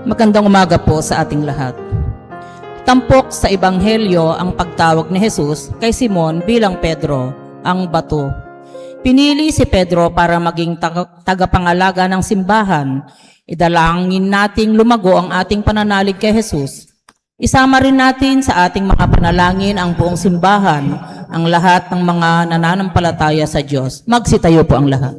Magandang umaga po sa ating lahat. Tampok sa Ebanghelyo ang pagtawag ni Jesus kay Simon bilang Pedro, ang bato. Pinili si Pedro para maging tagapangalaga ng simbahan. Idalangin nating lumago ang ating pananalig kay Jesus. Isama rin natin sa ating mga panalangin ang buong simbahan, ang lahat ng mga nananampalataya sa Diyos. Magsitayo po ang lahat.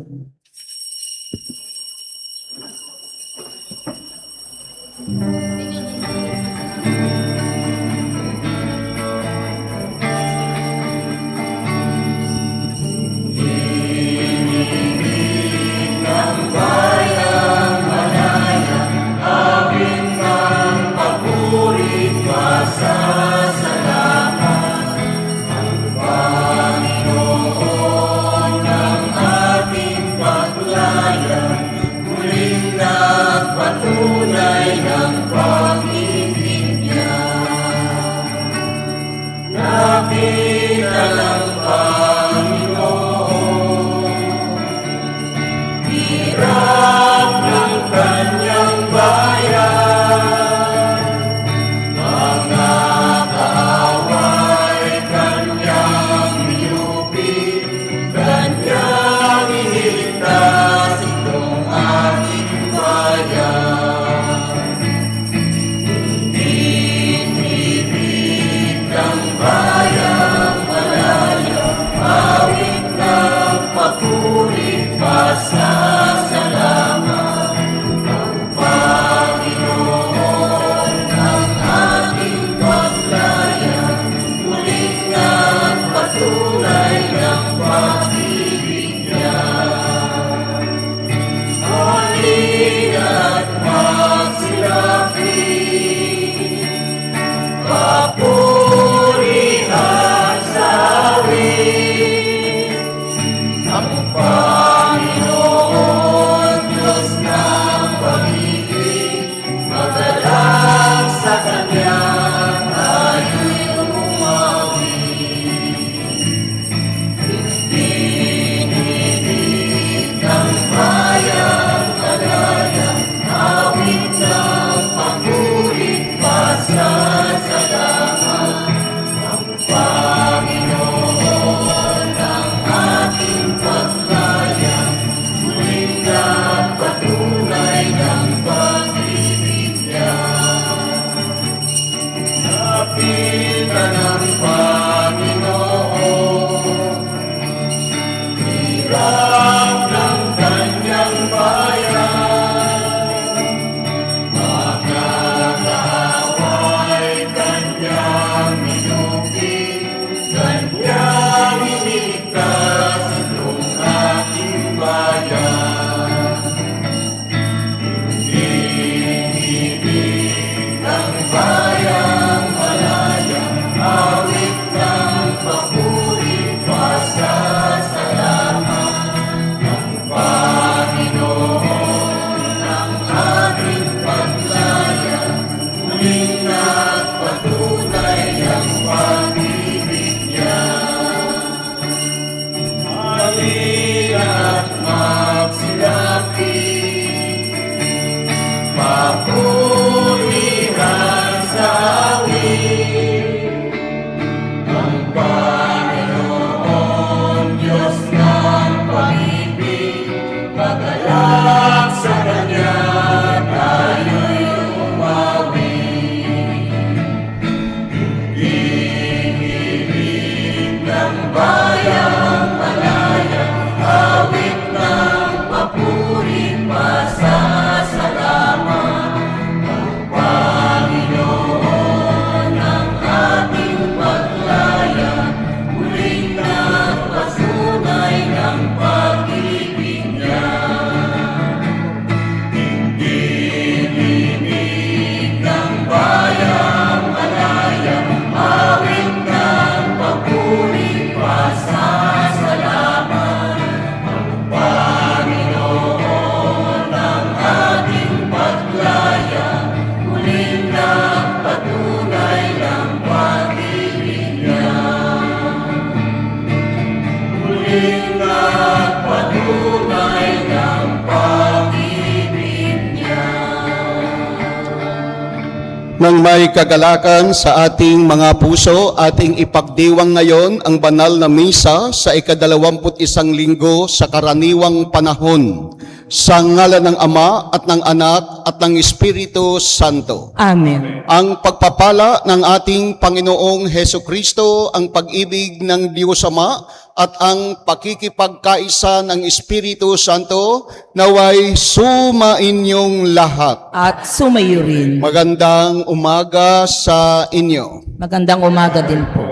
Nang may kagalakan sa ating mga puso, ating ipagdiwang ngayon ang banal na misa sa ika-21 linggo sa karaniwang panahon. Sa ngalan ng Ama at ng Anak at ng Espiritu Santo. Amen. Ang pagpapala ng ating Panginoong Hesukristo, ang pag-ibig ng Diyos Ama, at ang pakikipagkaisa ng Espiritu Santo naway sumainyong lahat. At sumayo rin. Magandang umaga sa inyo. Magandang umaga din po.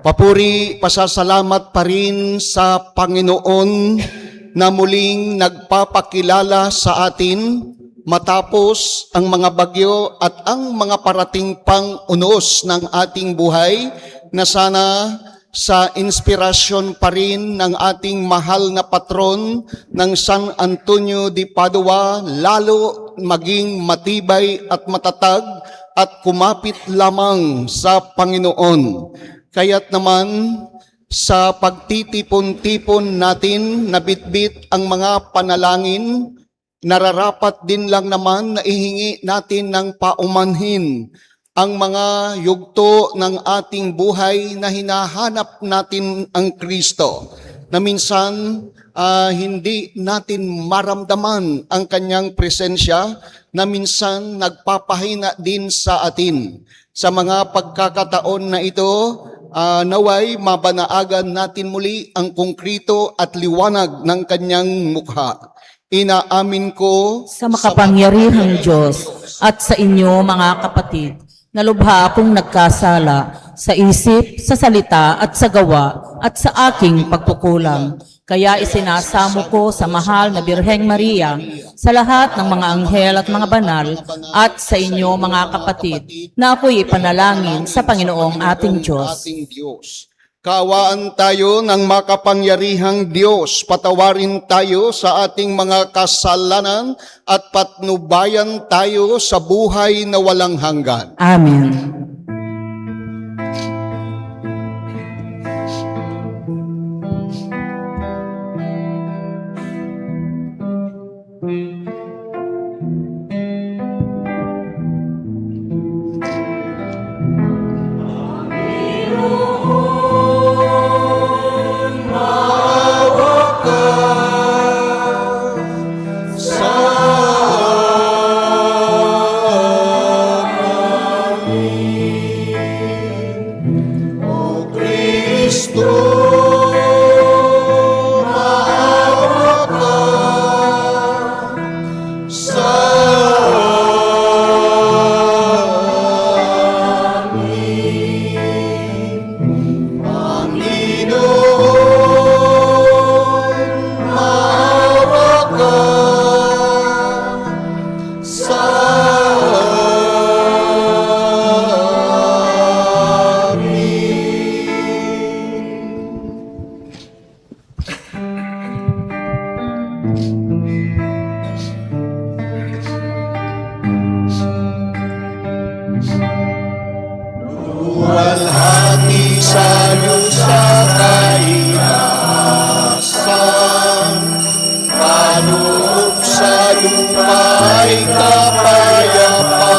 Papuri, pasasalamat pa rin sa Panginoon na muling nagpapakilala sa atin matapos ang mga bagyo at ang mga parating pang unos ng ating buhay, na sana sa inspirasyon pa rin ng ating mahal na patron ng San Antonio de Padua, lalo maging matibay at matatag at kumapit lamang sa Panginoon. Kaya't naman sa pagtitipon-tipon natin na bitbit ang mga panalangin, nararapat din lang naman na ihingi natin ng paumanhin ang mga yugto ng ating buhay na hinahanap natin ang Kristo, na minsan hindi natin maramdaman ang kanyang presensya, na minsan nagpapahina din sa atin. Sa mga pagkakataon na ito, naway mabanaagan natin muli ang konkrito at liwanag ng kanyang mukha. Inaamin ko Sa makapangyarihang Diyos at sa inyo mga kapatid, na lubha akong nagkasala sa isip, sa salita at sa gawa at sa aking pagkukulang. Kaya isinasamo ko sa mahal na Birheng Maria, sa lahat ng mga anghel at mga banal, at sa inyo mga kapatid, na ako'y ipanalangin sa Panginoong ating Diyos. Kaawaan tayo ng makapangyarihang Diyos, patawarin tayo sa ating mga kasalanan at patnubayan tayo sa buhay na walang hanggan. Amen. Luwalhati sa'yo sa kailasan, panoob sa lupa'y kapayapaan.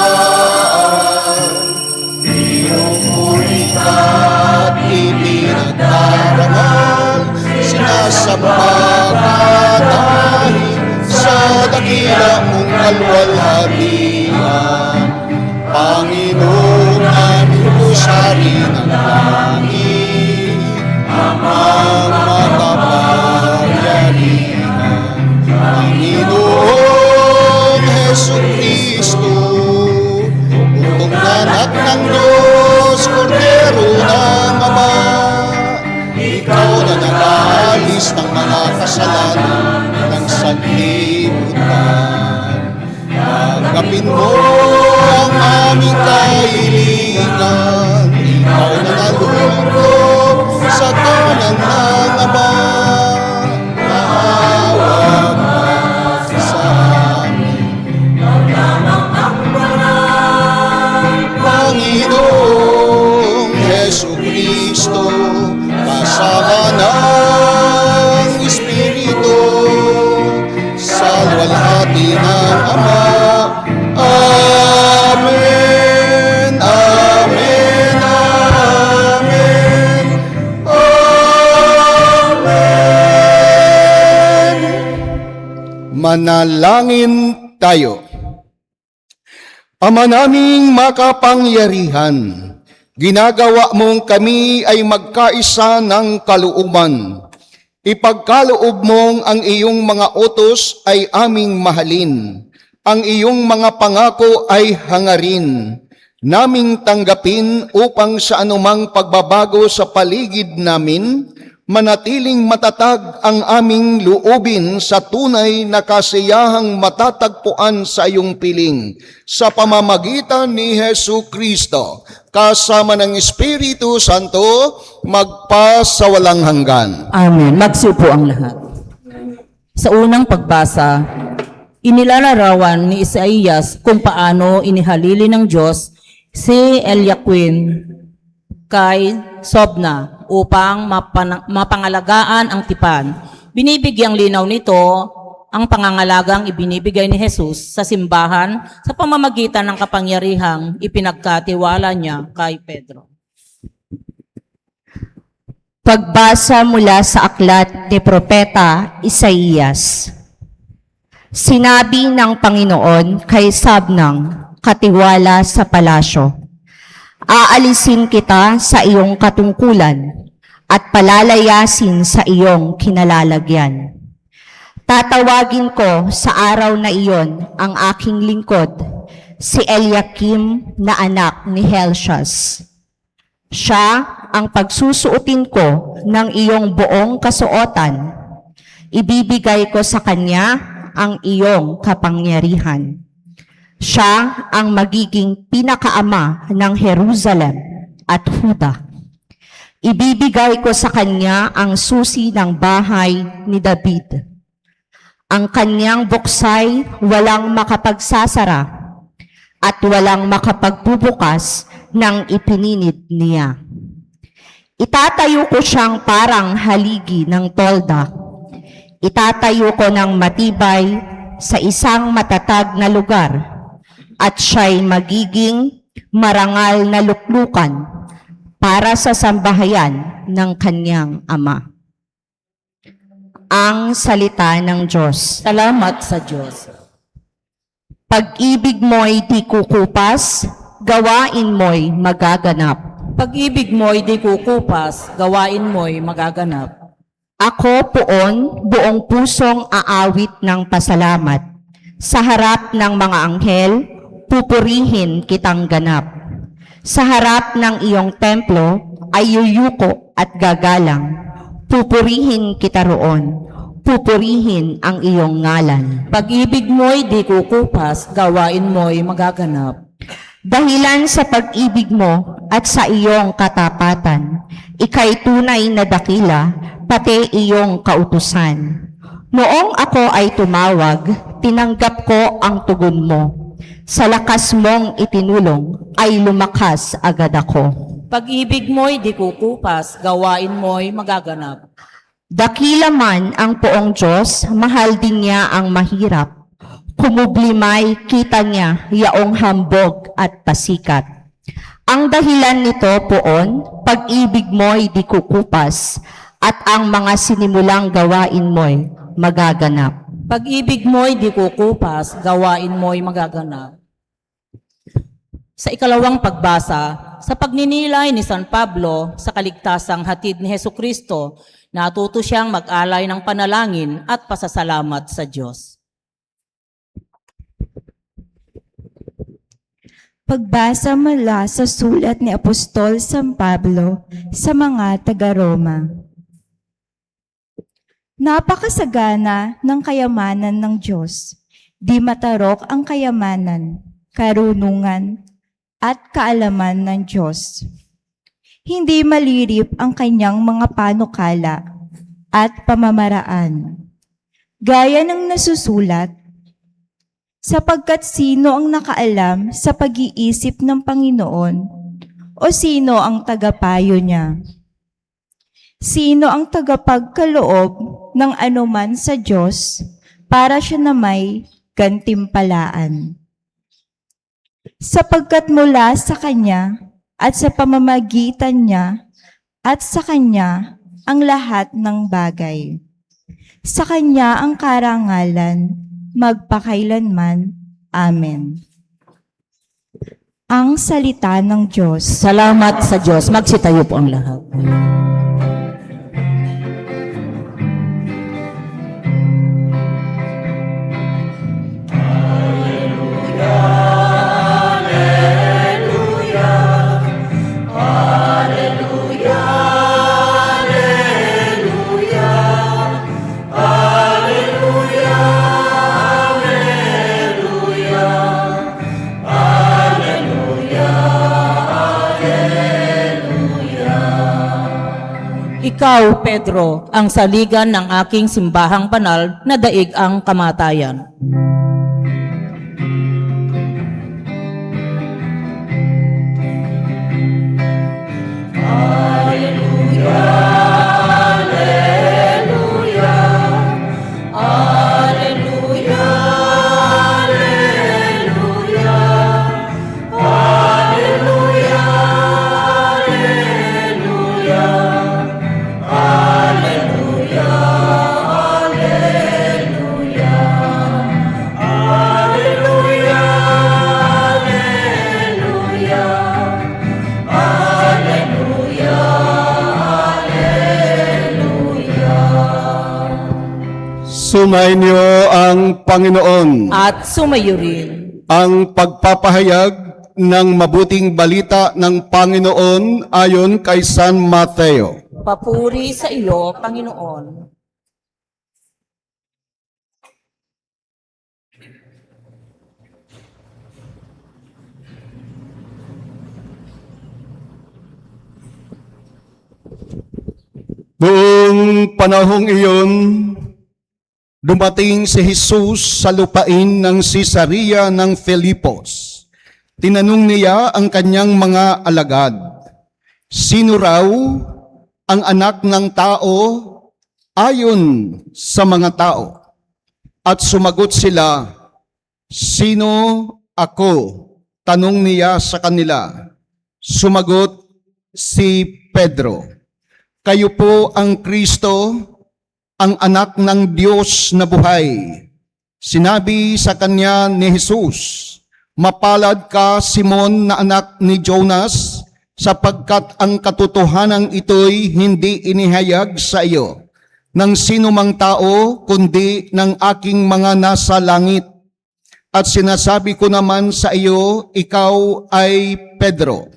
Pinupuri ka at ipinagdarangal, sinasamba ka dahil sa dakila mong kalwalhatian. Panginoon, Sari ng langit, Amang makapangyarihan, Panginoong Hesukristo, bugtong anak ng Diyos, Kordero ng Ama, ikaw na nag-aalis ng mga kasalanan ng sanlibutan. Tanggapin mo ang aming kahilingan, ikaw na nalulungkot sa kanan ng Ama. Maawa ka sa amin, maglamang ang banal. Panginoong Hesukristo, kasama na Manalangin tayo. Ama naming makapangyarihan, ginagawa mong kami ay magkaisa ng kalooban. Ipagkaloob mong ang iyong mga utos ay aming mahalin. Ang iyong mga pangako ay hangarin. Naming tanggapin upang sa anumang pagbabago sa paligid namin, manatiling matatag ang aming loobin sa tunay na kasiyahang matatagpuan sa iyong piling sa pamamagitan ni Hesu Kristo, kasama ng Espiritu Santo, magpasawalang hanggan. Amen. Magsiupo ang lahat. Sa unang pagbasa, inilalarawan ni Isaías kung paano inihalili ng Diyos si Eliakim kay Sobna upang mapangalagaan ang tipan. Binibigyang linaw nito ang pangangalagang ibinibigay ni Jesus sa simbahan sa pamamagitan ng kapangyarihang ipinagkatiwala niya kay Pedro. Pagbasa mula sa aklat ni Propeta Isaías. Sinabi ng Panginoon kay Sabnang, katiwala sa palasyo, aalisin kita sa iyong katungkulan at palalayasin sa iyong kinalalagyan. Tatawagin ko sa araw na iyon ang aking lingkod, si Eliakim na anak ni Helcias. Siya ang pagsusuotin ko ng iyong buong kasuotan. Ibibigay ko sa kanya ang iyong kapangyarihan. Siya ang magiging pinakaama ng Jerusalem at Huda. Ibibigay ko sa kanya ang susi ng bahay ni David. Ang kanyang buksay walang makapagsasara at walang makapagbubukas ng ipininid niya. Itatayo ko siyang parang haligi ng tolda. Itatayo ko ng matibay sa isang matatag na lugar at siya'y magiging marangal na luklukan para sa sambahayan ng kanyang ama. Ang salita ng Diyos. Salamat sa Diyos. Pag-ibig mo'y di kukupas, gawain mo'y magaganap. Pag-ibig mo'y di kukupas, gawain mo'y magaganap. Ako poon, buong pusong aawit ng pasalamat. Sa harap ng mga anghel, pupurihin kitang ganap. Sa harap ng iyong templo ay yuyuko at gagalang. Pupurihin kita roon. Pupurihin ang iyong ngalan. Pag-ibig mo'y di kukupas, gawain mo'y magaganap. Dahilan sa pag-ibig mo at sa iyong katapatan, ika'y tunay na dakila, pati iyong kautusan. Noong ako ay tumawag, tinanggap ko ang tugon mo. Sa lakas mong itinulong, ay lumakas agad ako. Pag-ibig mo'y di kukupas, gawain mo'y magaganap. Dakila man ang poong Diyos, mahal din niya ang mahirap. Kumublimay, kita niya yaong hambog at pasikat. Ang dahilan nito poon, pag-ibig mo'y di kukupas, at ang mga sinimulang gawain mo'y magaganap. Pag-ibig mo'y di kukupas, gawain mo'y magaganap. Sa ikalawang pagbasa, sa pagninilay ni San Pablo sa kaligtasang hatid ni Hesukristo, natuto siyang mag-alay ng panalangin at pasasalamat sa Diyos. Pagbasa mula sa sulat ni Apostol San Pablo sa mga taga-Roma. Napakasagana ng kayamanan ng Diyos. Di matarok ang kayamanan, karunungan, at kaalaman ng Diyos. Hindi malirip ang kanyang mga panukala at pamamaraan. Gaya ng nasusulat, sapagkat sino ang nakaalam sa pag-iisip ng Panginoon o sino ang tagapayo niya? Sino ang tagapagkaloob ng anuman sa Diyos para siya na may gantimpalaan? Sapagkat mula sa Kanya at sa pamamagitan niya at sa Kanya ang lahat ng bagay. Sa Kanya ang karangalan, magpakailanman. Amen. Ang salita ng Diyos. Salamat sa Diyos. Magsitayo po ang lahat. Ikaw, Pedro, ang saligan ng aking simbahang banal na daig ang kamatayan. Sumainyo ang Panginoon. At sumayo rin. Ang pagpapahayag ng mabuting balita ng Panginoon ayon kay San Mateo. Papuri sa iyo, Panginoon. Buong panahong iyon, dumating si Jesus sa lupain ng Cesarea ng Filipos. Tinanong niya ang kanyang mga alagad, sino raw ang anak ng tao ayon sa mga tao? At sumagot sila, sino ako? Tanong niya sa kanila. Sumagot si Pedro, kayo po ang Kristo, ang anak ng Diyos na buhay. Sinabi sa kanya ni Jesus, mapalad ka, Simon, na anak ni Jonas, sapagkat ang katotohanan ito'y hindi inihayag sa iyo ng sinumang tao, kundi ng aking mga nasa langit. At sinasabi ko naman sa iyo, ikaw ay Pedro.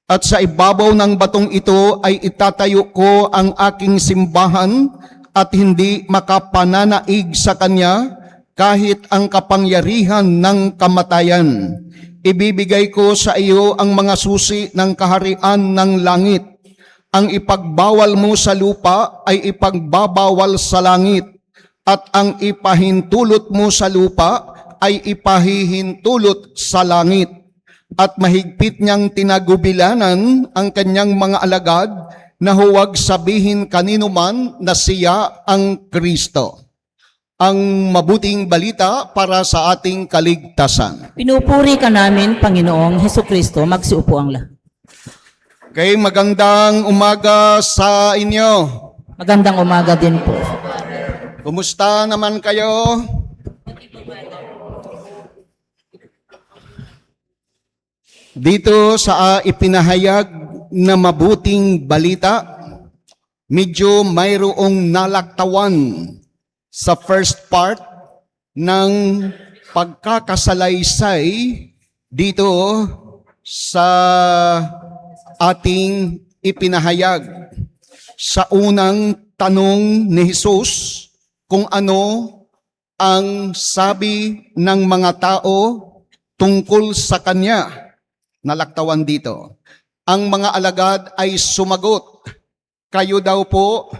At sa ibabaw ng batong ito ay itatayo ko ang aking simbahan, at hindi makapananaig sa kanya kahit ang kapangyarihan ng kamatayan. Ibibigay ko sa iyo ang mga susi ng kaharian ng langit. Ang ipagbawal mo sa lupa ay ipagbabawal sa langit, at ang ipahintulot mo sa lupa ay ipahihintulot sa langit. At mahigpit niyang tinagubilanan ang kanyang mga alagad na huwag sabihin kanino man na siya ang Kristo. Ang mabuting balita para sa ating kaligtasan. Pinupuri ka namin, Panginoong Hesukristo. Magsiupo ang lahat. Kay magandang umaga sa inyo. Magandang umaga din po. Kumusta naman kayo? Dito sa ipinahayag na mabuting balita, medyo mayroong nalaktawan sa first part ng pagkakasalaysay dito sa ating ipinahayag. Sa unang tanong ni Jesus kung ano ang sabi ng mga tao tungkol sa kanya, nalaktawan dito. Ang mga alagad ay sumagot, kayo daw po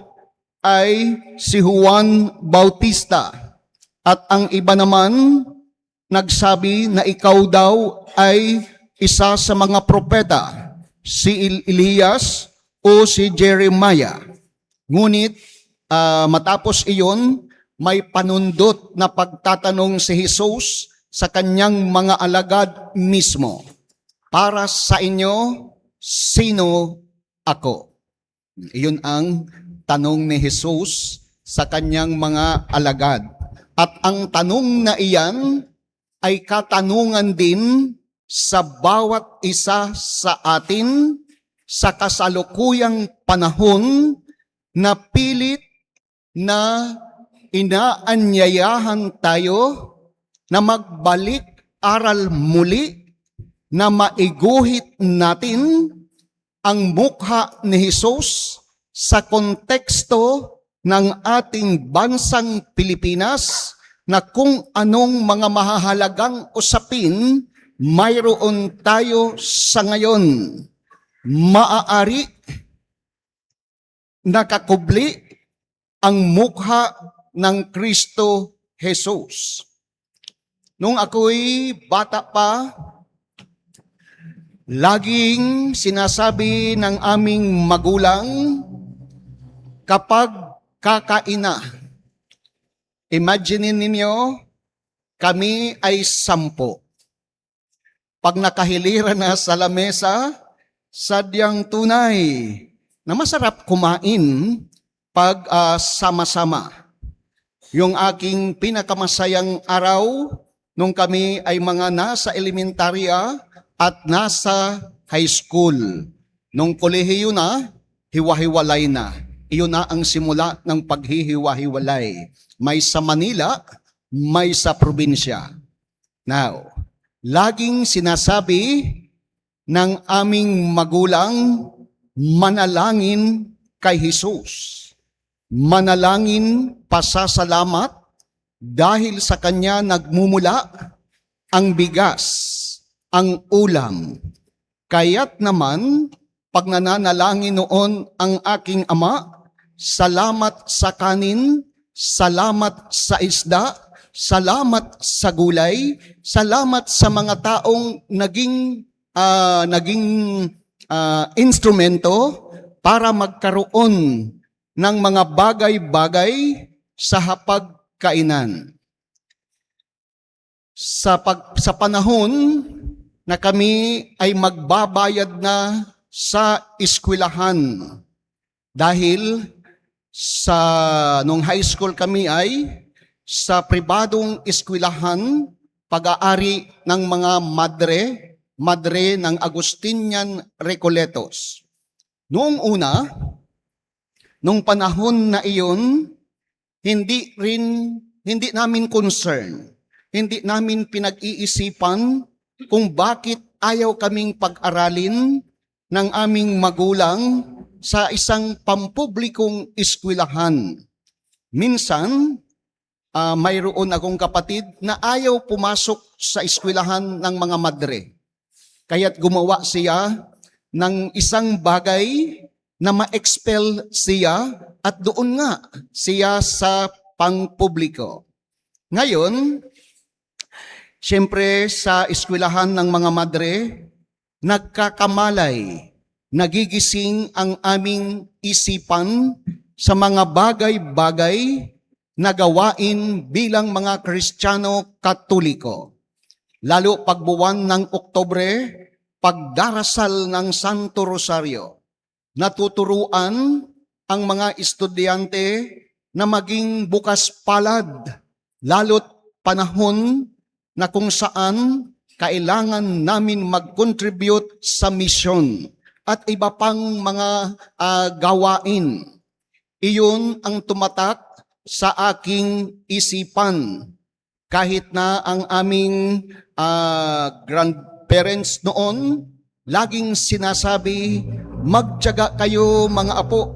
ay si Juan Bautista. At ang iba naman nagsabi na ikaw daw ay isa sa mga propeta, si Elias o si Jeremiah. Ngunit matapos iyon, may panundot na pagtatanong si Jesus sa kanyang mga alagad mismo. Para sa inyo, sino ako? Iyon ang tanong ni Jesus sa kanyang mga alagad. At ang tanong na iyan ay katanungan din sa bawat isa sa atin sa kasalukuyang panahon na pilit na inaanyayahan tayo na magbalik aral muli, na maiguhit natin ang mukha ni Hesus sa konteksto ng ating bansang Pilipinas, na kung anong mga mahahalagang usapin mayroon tayo sa ngayon. Maaari nakakubli ang mukha ng Kristo Jesus. Nung ako'y bata pa, laging sinasabi ng aming magulang, kapag kakaina, imagine ninyo, kami ay 10. Pag nakahiliran na sa lamesa, sadyang tunay na masarap kumain pag sama-sama. Yung aking pinakamasayang araw nung kami ay mga nasa elementarya at nasa high school. Nung kolehiyo na, hiwa-hiwalay na. Iyon na ang simula ng paghihiwa-hiwalay. May sa Manila, may sa probinsya. Now, laging sinasabi ng aming magulang, manalangin kay Jesus. Manalangin, pasasalamat, dahil sa Kanya nagmumula ang bigas, ang ulam. Kaya't naman, pag nananalangin noon ang aking ama, salamat sa kanin, salamat sa isda, salamat sa gulay, salamat sa mga taong naging instrumento para magkaroon ng mga bagay-bagay sa hapagkainan. Sa panahon na kami ay magbabayad na sa eskwelahan, dahil nung high school kami ay sa pribadong eskwelahan, pag-aari ng mga madre ng Agustinian Recoletos. Noong una, nung panahon na iyon, hindi namin concern, hindi namin pinag-iisipan kung bakit ayaw kaming pag-aralin ng aming magulang sa isang pampublikong eskwelahan. Minsan, mayroon akong kapatid na ayaw pumasok sa eskwelahan ng mga madre. Kaya't gumawa siya ng isang bagay na ma-expel siya at doon nga siya sa pangpubliko. Ngayon, siyempre sa eskwelahan ng mga madre, nagkakamalay, nagigising ang aming isipan sa mga bagay-bagay na gawain bilang mga Kristiyano Katoliko. Lalo pagbuwan ng Oktubre, pagdarasal ng Santo Rosario. Natuturuan ang mga estudyante na maging bukas palad, lalo't panahon na kung saan kailangan namin mag-contribute sa misyon at iba pang mga gawain. Iyon ang tumatak sa aking isipan. Kahit na ang aming grandparents noon, laging sinasabi, magtiyaga kayo mga apo,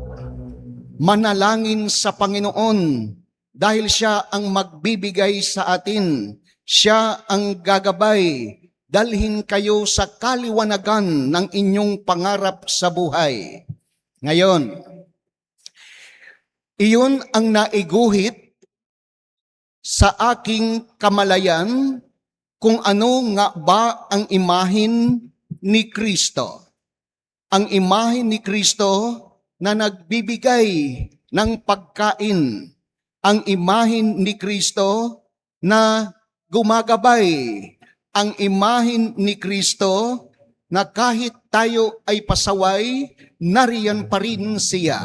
manalangin sa Panginoon dahil siya ang magbibigay sa atin. Siya ang gagabay, dalhin kayo sa kaliwanagan ng inyong pangarap sa buhay. Ngayon, iyon ang naiguhit sa aking kamalayan kung ano nga ba ang imahin ni Kristo. Ang imahin ni Kristo na nagbibigay ng pagkain. Ang imahin ni Kristo na gumagabay, ang imahin ni Kristo na kahit tayo ay pasaway, nariyan pa rin siya.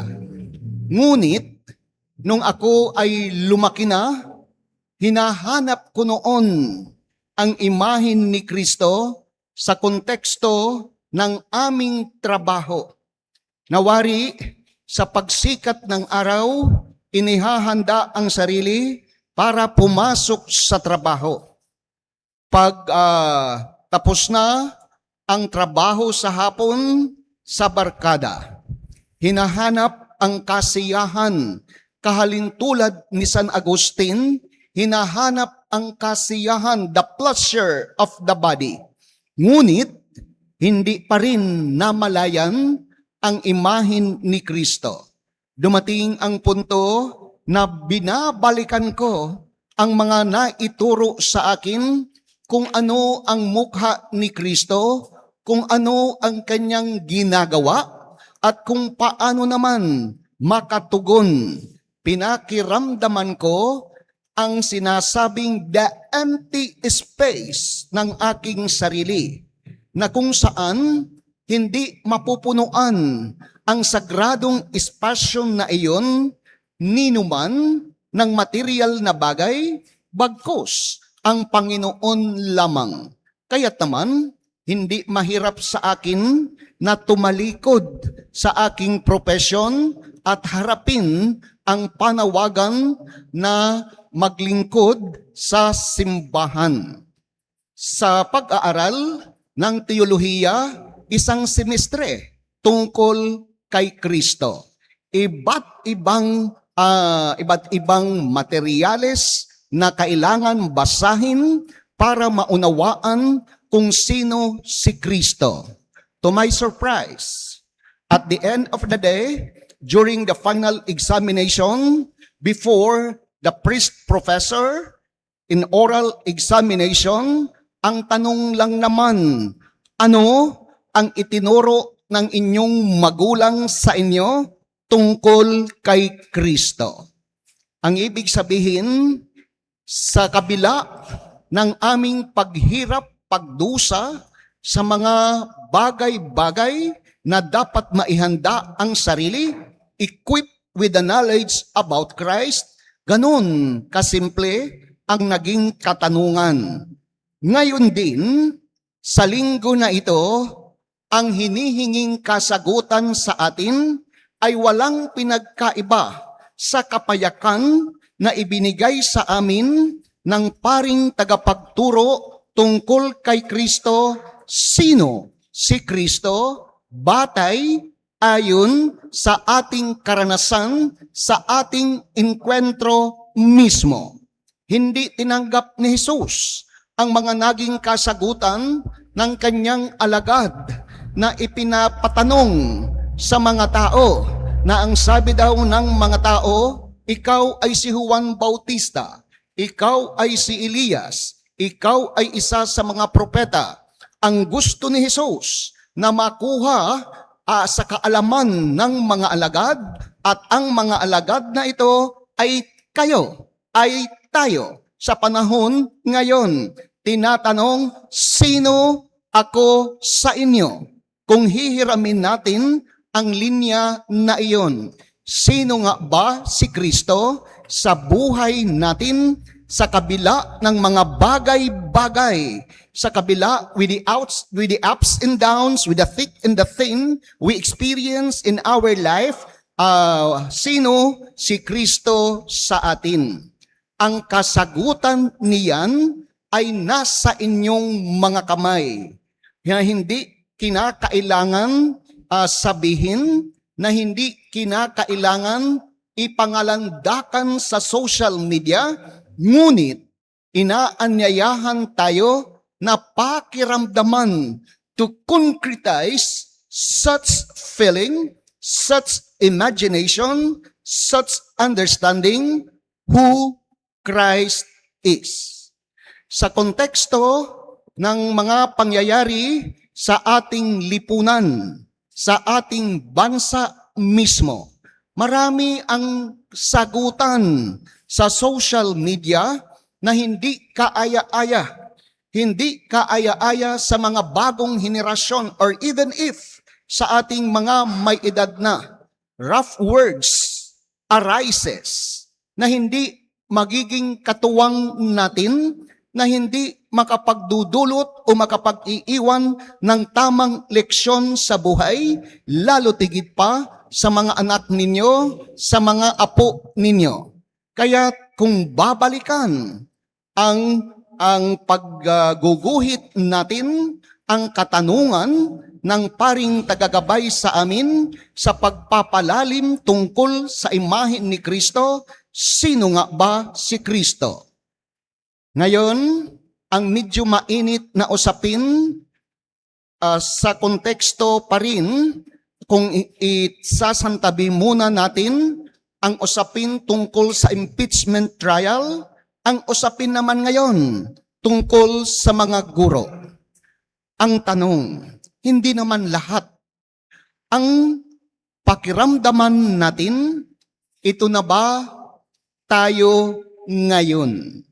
Ngunit, nung ako ay lumaki na, hinahanap ko noon ang imahen ni Kristo sa konteksto ng aming trabaho. Nawari, sa pagsikat ng araw, inihahanda ang sarili para pumasok sa trabaho. Pag tapos na ang trabaho sa hapon, sa barkada, hinahanap ang kasiyahan. Kahalintulad ni San Agustin, hinahanap ang kasiyahan, the pleasure of the body. Ngunit, hindi pa rin namalayan ang imahen ni Kristo. Dumating ang punto na binabalikan ko ang mga naituro sa akin kung ano ang mukha ni Kristo, kung ano ang kanyang ginagawa, at kung paano naman makatugon. Pinakiramdaman ko ang sinasabing the empty space ng aking sarili, na kung saan hindi mapupunuan ang sagradong espasyo na iyon ninuman ng material na bagay, bagkus ang Panginoon lamang. Kaya't naman, hindi mahirap sa akin na tumalikod sa aking profesyon at harapin ang panawagan na maglingkod sa simbahan. Sa pag-aaral ng teolohiya, isang semestre tungkol kay Kristo. Iba't ibang materyales na kailangan basahin para maunawaan kung sino si Kristo. To my surprise, at the end of the day, during the final examination, before the priest professor, in oral examination, ang tanong lang naman, ano ang itinuro ng inyong magulang sa inyo tungkol kay Kristo? Ang ibig sabihin, sa kabila ng aming paghirap, pagdusa sa mga bagay-bagay na dapat maihanda ang sarili, equipped with the knowledge about Christ, ganun kasimple ang naging katanungan. Ngayon din, sa linggo na ito, ang hinihinging kasagutan sa atin ay walang pinagkaiba sa kapayakan na ibinigay sa amin ng paring tagapagturo tungkol kay Kristo. Sino si Kristo? Batay ayon sa ating karanasan, sa ating enkwentro mismo. Hindi tinanggap ni Jesus ang mga naging kasagutan ng kanyang alagad na ipinapatanong sa mga tao na ang sabi daw ng mga tao, ikaw ay si Juan Bautista, ikaw ay si Elias, ikaw ay isa sa mga propeta. Ang gusto ni Jesus na makuha sa kaalaman ng mga alagad, at ang mga alagad na ito ay kayo, ay tayo. Sa panahon ngayon, tinatanong, sino ako sa inyo? Kung hihiramin natin ang linya na iyon, sino nga ba si Kristo sa buhay natin, sa kabila ng mga bagay-bagay, sa kabila with the ups and downs, with the thick and the thin we experience in our life, sino si Kristo sa atin? Ang kasagutan niyan ay nasa inyong mga kamay. Hindi kinakailangan sabihin, na hindi kinakailangan ipangalandakan sa social media, ngunit inaanyayahan tayo na pakiramdaman to concretize such feeling, such imagination, such understanding who Christ is. Sa konteksto ng mga pangyayari sa ating lipunan, sa ating bansa mismo, marami ang sagutan sa social media na hindi kaaya-aya. Hindi kaaya-aya sa mga bagong henerasyon, or even if sa ating mga may edad na. Rough words arises na hindi magiging katuwang natin na hindi makapagdudulot o makapag-iiwan ng tamang leksyon sa buhay, lalo tigit pa sa mga anak ninyo, sa mga apo ninyo. Kaya kung babalikan ang pagguguhit natin, ang katanungan ng paring tagagabay sa amin sa pagpapalalim tungkol sa imahe ni Kristo, sino nga ba si Kristo? Ngayon, ang medyo mainit na usapin sa konteksto pa rin, kung isasantabi muna natin ang usapin tungkol sa impeachment trial, ang usapin naman ngayon tungkol sa mga guro. Ang tanong, hindi naman lahat ang pakiramdaman natin, ito na ba tayo ngayon?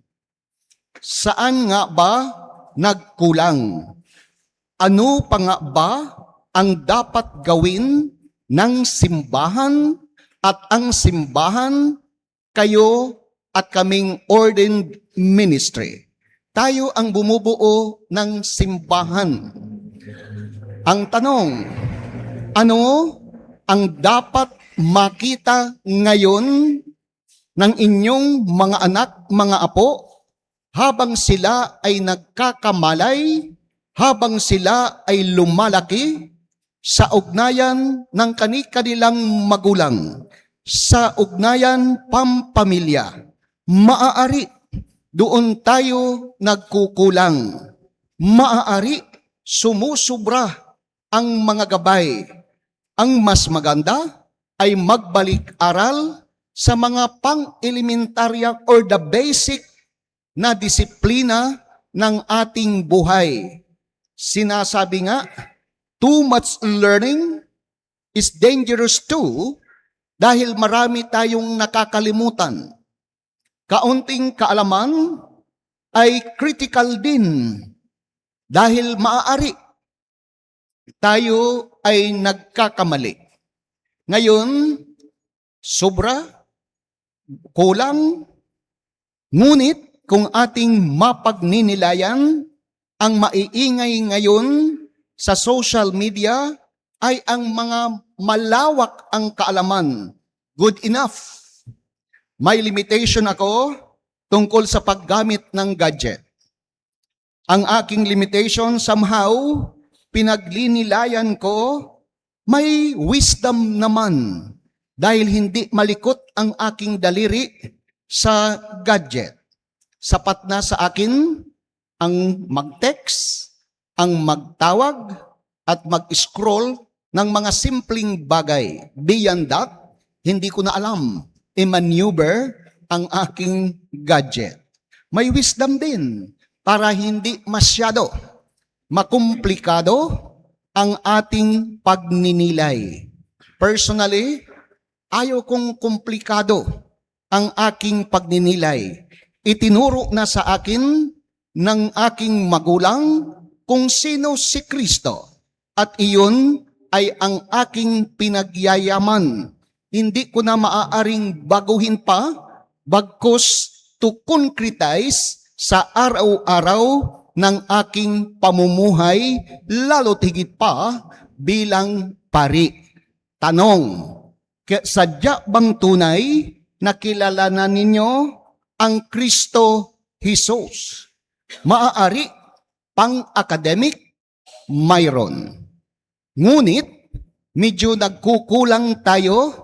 Saan nga ba nagkulang? Ano pa nga ba ang dapat gawin ng simbahan at ang simbahan, kayo at kaming ordained ministry? Tayo ang bumubuo ng simbahan. Ang tanong, ano ang dapat makita ngayon ng inyong mga anak, mga apo, habang sila ay nagkakamalay, habang sila ay lumalaki sa ugnayan ng kani-kanilang magulang, sa ugnayan pampamilya? Maaari doon tayo nagkukulang. Maaari sumusubra ang mga gabay. Ang mas maganda ay magbalik-aral sa mga pang-elementarya or the basic na disiplina ng ating buhay. Sinasabi nga, too much learning is dangerous too, dahil marami tayong nakakalimutan. Kaunting kaalaman ay critical din, dahil maaari tayo ay nagkakamali. Ngayon, sobra, kulang, ngunit kung ating mapagninilayan, ang maiingay ngayon sa social media ay ang mga malawak ang kaalaman. Good enough. May limitation ako tungkol sa paggamit ng gadget. Ang aking limitation somehow, pinaglinilayan ko, may wisdom naman dahil hindi malikot ang aking daliri sa gadget. Sapat na sa akin ang mag-text, ang magtawag, at mag-scroll ng mga simpleng bagay. Beyond that, hindi ko na alam i-maneuver ang aking gadget. May wisdom din para hindi masyado makumplikado ang ating pagninilay. Personally, ayaw kong komplikado ang aking pagninilay. Itinuro na sa akin ng aking magulang kung sino si Kristo, at iyon ay ang aking pinagyayaman. Hindi ko na maaaring baguhin pa, bagkus to concretize sa araw-araw ng aking pamumuhay, lalo tigit pa bilang pari. Tanong, sadya bang tunay na kilala na ninyo ang Kristo Jesus? Maaari pang-academic, mayroon. Ngunit, medyo nagkukulang tayo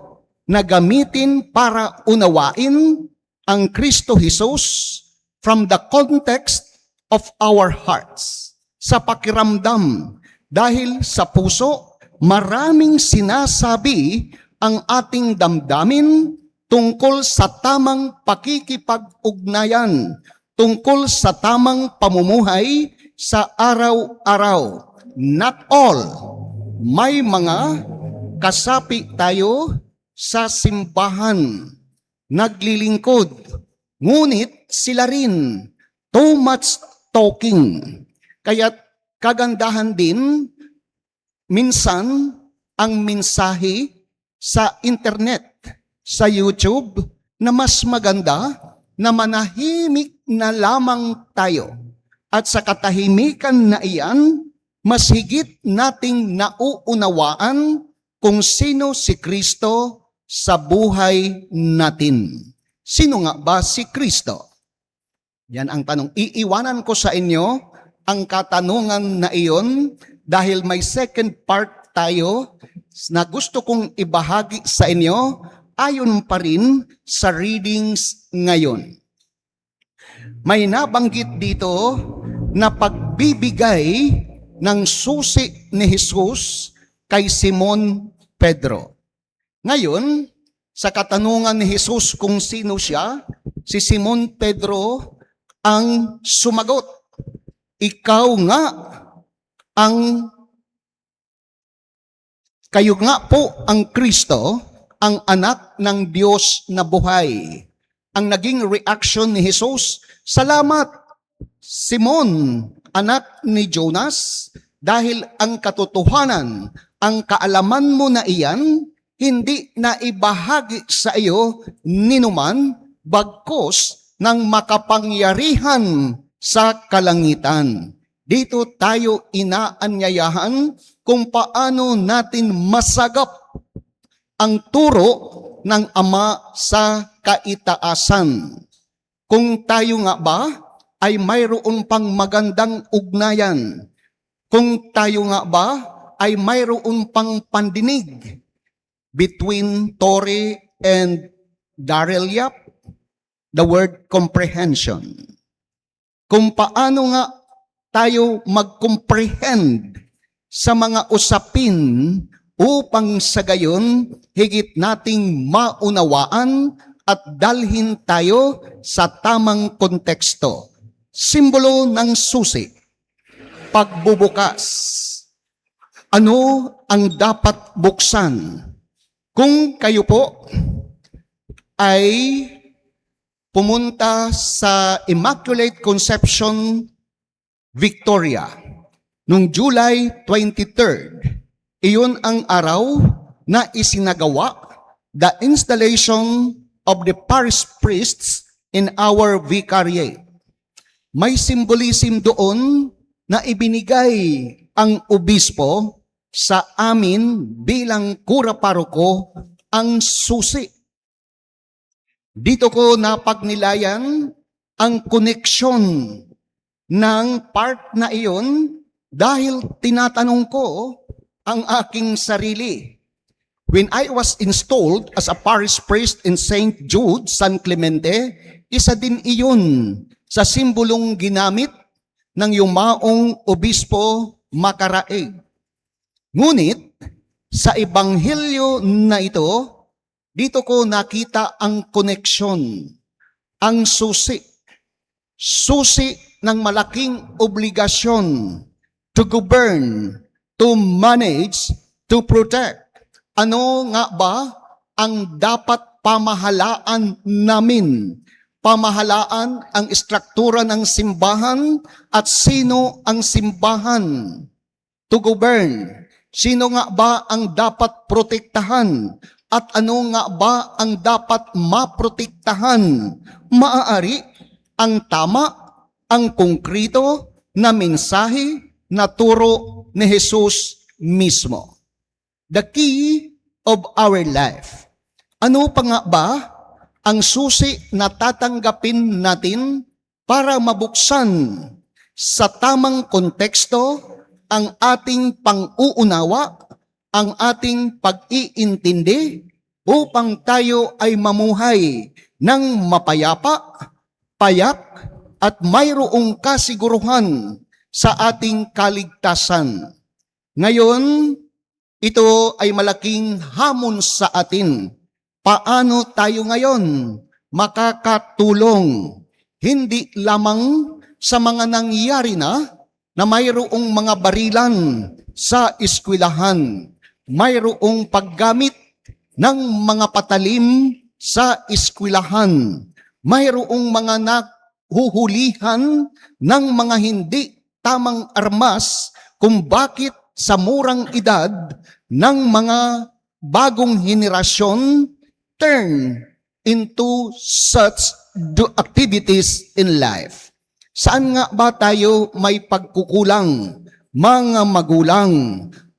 na gamitin para unawain ang Kristo Jesus from the context of our hearts. Sa pakiramdam, dahil sa puso, maraming sinasabi ang ating damdamin tungkol sa tamang pakikipag-ugnayan, tungkol sa tamang pamumuhay sa araw-araw. Not all. May mga kasapi tayo sa simbahan, naglilingkod, ngunit sila rin too much talking. Kaya kagandahan din minsan ang mensahe sa internet, sa YouTube, na mas maganda na manahimik na lamang tayo. At sa katahimikan na iyan, mas higit nating nauunawaan kung sino si Kristo sa buhay natin. Sino nga ba si Kristo? Yan ang tanong. Iiwanan ko sa inyo ang katanungan na iyon dahil may second part tayo na gusto kong ibahagi sa inyo ayon pa rin sa readings ngayon. May nabanggit dito na pagbibigay ng susi ni Jesus kay Simon Pedro. Ngayon, sa katanungan ni Jesus kung sino siya, si Simon Pedro ang sumagot. Kayo nga po ang Kristo, ang anak ng Diyos na buhay. Ang naging reaction ni Jesus, salamat, Simon, anak ni Jonas, dahil ang katotohanan, ang kaalaman mo na iyan, hindi na ibahagi sa iyo ninuman, bagkos ng makapangyarihan sa kalangitan. Dito tayo inaanyayahan kung paano natin masagap ang turo ng Ama sa kaitaasan. Kung tayo nga ba ay mayroon pang magandang ugnayan, kung tayo nga ba ay mayroon pang pandinig between Tory and Darrell Yap, the word comprehension. Kung paano nga tayo mag-comprehend sa mga usapin upang sa gayon higit nating maunawaan at dalhin tayo sa tamang konteksto. Simbolo ng susi, pagbubukas. Ano ang dapat buksan? Kung kayo po ay pumunta sa Immaculate Conception Victoria noong July 23rd, iyon ang araw na isinagawa the installation of the parish priests in our vicariate. May symbolism doon na ibinigay ang obispo sa amin bilang kura-paroko ang susi. Dito ko napagnilayan ang koneksyon ng part na iyon dahil tinatanong ko ang aking sarili. When I was installed as a parish priest in St. Jude, San Clemente, isa din iyon sa simbolong ginamit ng yumaong obispo Makaraig. Ngunit sa ebanghelyo na ito, dito ko nakita ang koneksyon, ang susi ng malaking obligasyon to govern, to manage, to protect. Ano nga ba ang dapat pamahalaan namin? Pamahalaan ang istruktura ng simbahan at sino ang simbahan? To govern. Sino nga ba ang dapat protektahan? At ano nga ba ang dapat maprotektahan? Maaari ang tama, ang konkrito na mensahe na turo ni Jesus mismo. The key of our life. Ano pa nga ba ang susi na tatanggapin natin para mabuksan sa tamang konteksto ang ating pang-uunawa, ang ating pag-iintindi upang tayo ay mamuhay ng mapayapa, payak at mayroong kasiguruhan sa ating kaligtasan. Ngayon, ito ay malaking hamon sa atin. Paano tayo ngayon makakatulong? Hindi lamang sa mga nangyari na mayroong mga barilan sa eskwelahan, mayroong paggamit ng mga patalim sa eskwelahan, mayroong mga nahuhulihan ng mga hindi tamang armas kung bakit sa murang edad ng mga bagong henerasyon turn into such activities in life. Saan nga ba tayo may pagkukulang? Mga magulang,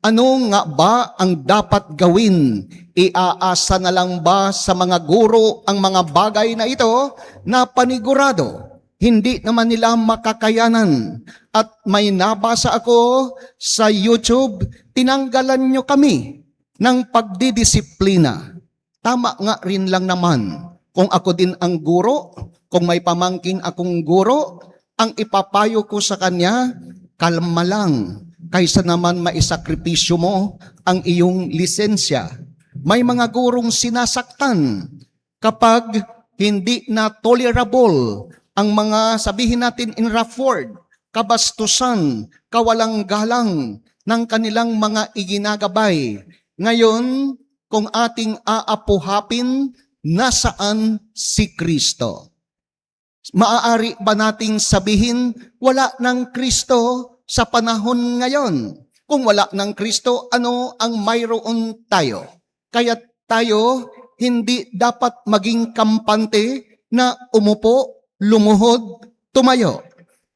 ano nga ba ang dapat gawin? Iaasa na lang ba sa mga guro ang mga bagay na ito na panigurado? Hindi naman nila makakayanan. At may nabasa ako sa YouTube, tinanggalan nyo kami ng pagdidisiplina. Tama nga rin lang naman. Kung ako din ang guro, kung may pamangkin akong guro, ang ipapayo ko sa kanya, kalma lang, kaysa naman maisakripisyo mo ang iyong lisensya. May mga gurong sinasaktan kapag hindi na tolerable ang mga, sabihin natin in rough word, kabastusan, kawalang galang ng kanilang mga iginagabay. Ngayon, kung ating aapuhapin, nasaan si Kristo? Maaari ba nating sabihin, wala ng Kristo sa panahon ngayon? Kung wala ng Kristo, ano ang mayroon tayo? Kaya tayo hindi dapat maging kampante na umupo, lumuhod, tumayo.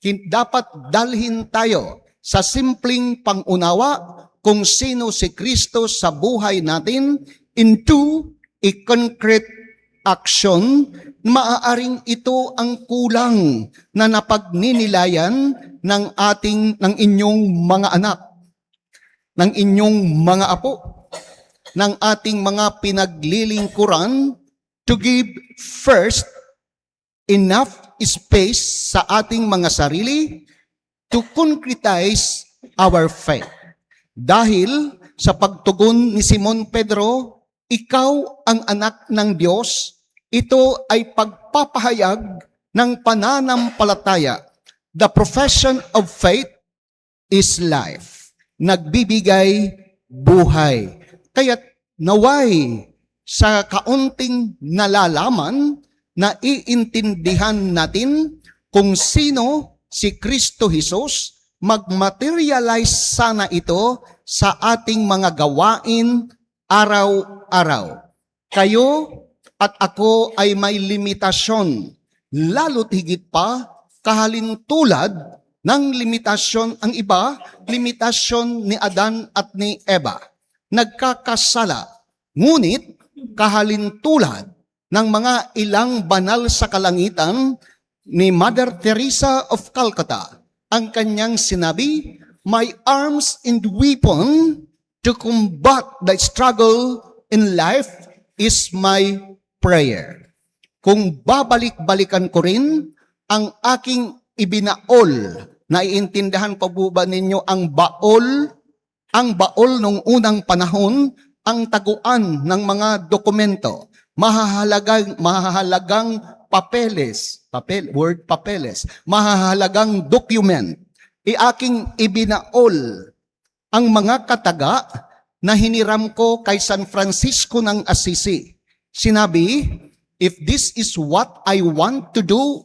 Dapat dalhin tayo sa simpleng pangunawa kung sino si Kristo sa buhay natin into a concrete action. Maaaring ito ang kulang na napagninilayan ng inyong mga anak, ng inyong mga apo, ng ating mga pinaglilingkuran to give first enough space sa ating mga sarili to concretize our faith. Dahil sa pagtugon ni Simon Pedro, ikaw ang anak ng Diyos, ito ay pagpapahayag ng pananampalataya. The profession of faith is life. Nagbibigay buhay. Kaya naway sa kaunting nalalaman, naiintindihan natin kung sino si Kristo Jesus, mag-materialize sana ito sa ating mga gawain araw-araw. Kayo at ako ay may limitasyon, lalo't higit pa kahalintulad ng limitasyon ang iba, limitasyon ni Adan at ni Eva. Nagkakasala, ngunit kahalintulad ng mga ilang banal sa kalangitan ni Mother Teresa of Calcutta, ang kanyang sinabi, "My arms and weapon to combat the struggle in life is my prayer." Kung babalik-balikan ko rin ang aking ibinaol, naiintindihan pa po ba ninyo ang baol? Ang baol nung unang panahon, ang taguan ng mga dokumento, mahahalagang papeles, mahahalagang document. Aking ibinaol ang mga kataga na hiniram ko kay San Francisco ng Assisi. Sinabi, if this is what I want to do,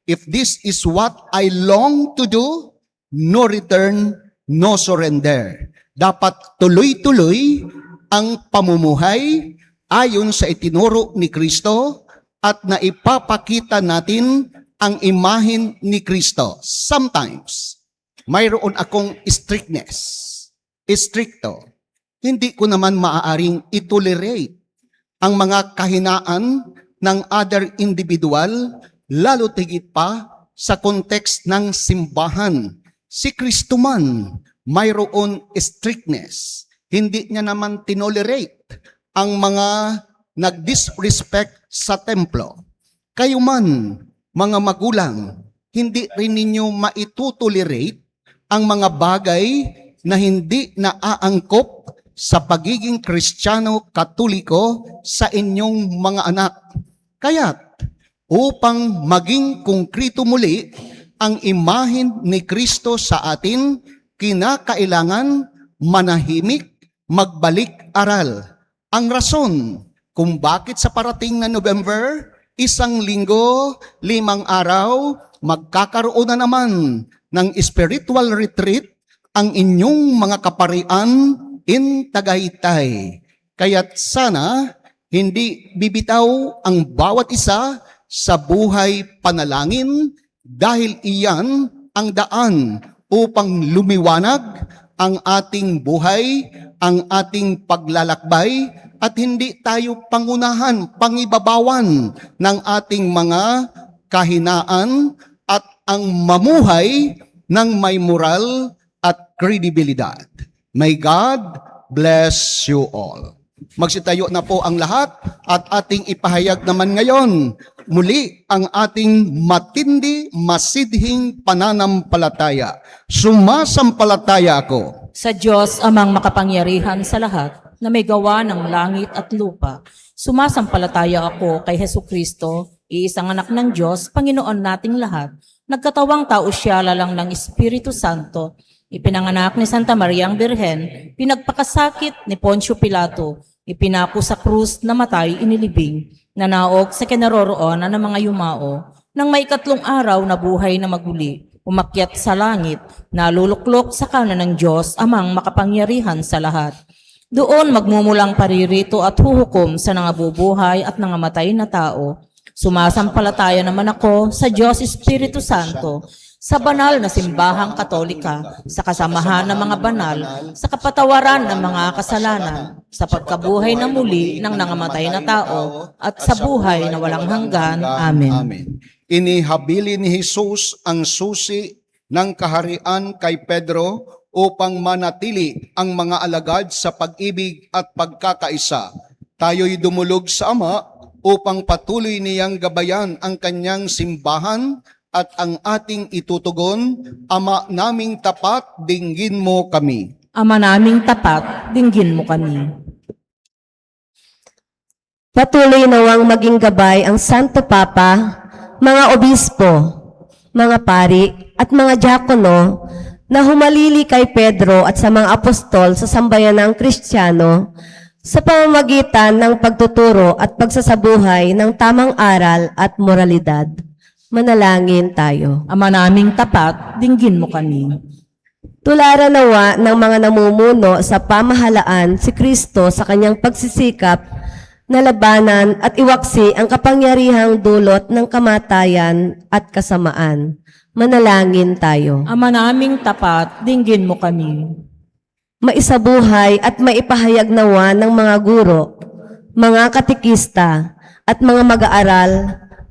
if this is what I long to do, no return, no surrender. Dapat tuloy-tuloy ang pamumuhay ayon sa itinuro ni Kristo at naipapakita natin ang imahen ni Kristo. Sometimes, mayroon akong stricto. Hindi ko naman maaaring itolerate ang mga kahinaan ng other individual, lalo tigit pa sa context ng simbahan. Si Kristo man, mayroon strictness. Hindi niya naman tinolerate ang mga nag-disrespect sa templo. Kayo man, mga magulang, hindi rin ninyo maitutolerate ang mga bagay na hindi naaangkop sa pagiging Kristiyano Katoliko sa inyong mga anak. Kaya't upang maging konkreto muli ang imahen ni Kristo sa atin, kinakailangan manahimik, magbalik-aral. Ang rason kung bakit sa parating na November, 1 linggo, 5 araw, magkakaroon na naman ng spiritual retreat ang inyong mga kaparian in Tagaytay. Kaya't sana hindi bibitaw ang bawat isa sa buhay panalangin dahil iyan ang daan upang lumiwanag ang ating buhay, ang ating paglalakbay, at hindi tayo pangunahan, pangibabawan ng ating mga kahinaan at ang mamuhay ng may moral at kredibilidad. May God bless you all. Magsitayo na po ang lahat at ating ipahayag naman ngayon muli ang ating matindi, masidhing pananampalataya. Sumasampalataya ako Sa Diyos amang makapangyarihan sa lahat, na may gawa ng langit at lupa. Sumasampalataya ako kay Hesukristo, iisang anak ng Diyos, Panginoon nating lahat. Nagkatawang tao siya lalang ng Espiritu Santo. Ipinanganak ni Santa Mariang Birhen, pinagpakasakit ni Poncio Pilato, ipinako sa krus, namatay, inilibing, nanaog sa kinaroroonan ng mga yumao, nang may 3 araw na buhay na maguli, umakyat sa langit, naluluklok sa kanan ng Diyos, amang makapangyarihan sa lahat. Doon magmumulang paririto at huhukom sa nangabubuhay at nangamatay na tao. Sumasampalataya naman ako sa Diyos Espiritu Santo, sa banal na simbahang katolika, sa kasamahan ng mga banal, sa kapatawaran ng mga kasalanan, sa pagkabuhay na muli ng nangamatay na tao, at sa buhay na walang hanggan. Amen. Inihabili ni Jesus ang susi ng kaharian kay Pedro upang manatili ang mga alagad sa pag-ibig at pagkakaisa. Tayo'y dumulog sa Ama upang patuloy niyang gabayan ang kanyang simbahan at ang ating itutugon. Ama naming tapat, dinggin mo kami. Ama naming tapat, dinggin mo kami. Patuloy nawang maging gabay ang Santo Papa, mga obispo, mga pari at mga diakono na humalili kay Pedro at sa mga apostol sa sambayanang Kristiyano sa pamamagitan ng pagtuturo at pagsasabuhay ng tamang aral at moralidad. Manalangin tayo. Ama naming tapat, dinggin mo kami. Tularan nawa ng mga namumuno sa pamahalaan si Kristo sa kanyang pagsisikap na labanan at iwaksi ang kapangyarihang dulot ng kamatayan at kasamaan. Manalangin tayo. Ama naming tapat, dinggin mo kami. Maisabuhay at maipahayag nawa ng mga guro, mga katikista at mga mag-aaral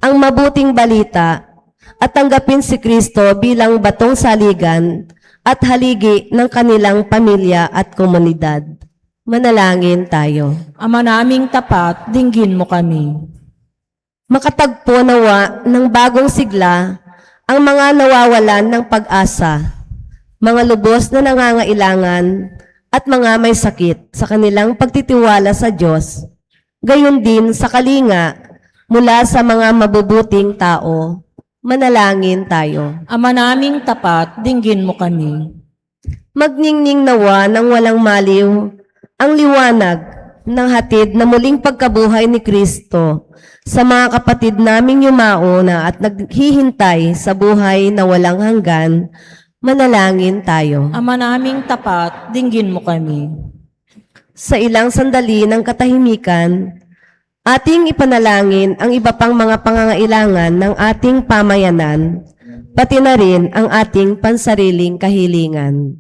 ang mabuting balita at tanggapin si Kristo bilang batong saligan at haligi ng kanilang pamilya at komunidad. Manalangin tayo. Ama naming tapat, dinggin mo kami. Makatagpo nawa ng bagong sigla ang mga nawawalan ng pag-asa, mga lubos na nangangailangan at mga may sakit sa kanilang pagtitiwala sa Diyos, gayon din sa kalinga mula sa mga mabubuting tao. Manalangin tayo. Ama naming tapat, dinggin mo kami. Magningning nawa ng walang maliw ang liwanag ng hatid na muling pagkabuhay ni Kristo sa mga kapatid naming yumao na at naghihintay sa buhay na walang hanggan. Manalangin tayo. Ama naming tapat, dinggin mo kami. Sa ilang sandali ng katahimikan, ating ipanalangin ang iba pang mga pangangailangan ng ating pamayanan, pati na rin ang ating pansariling kahilingan.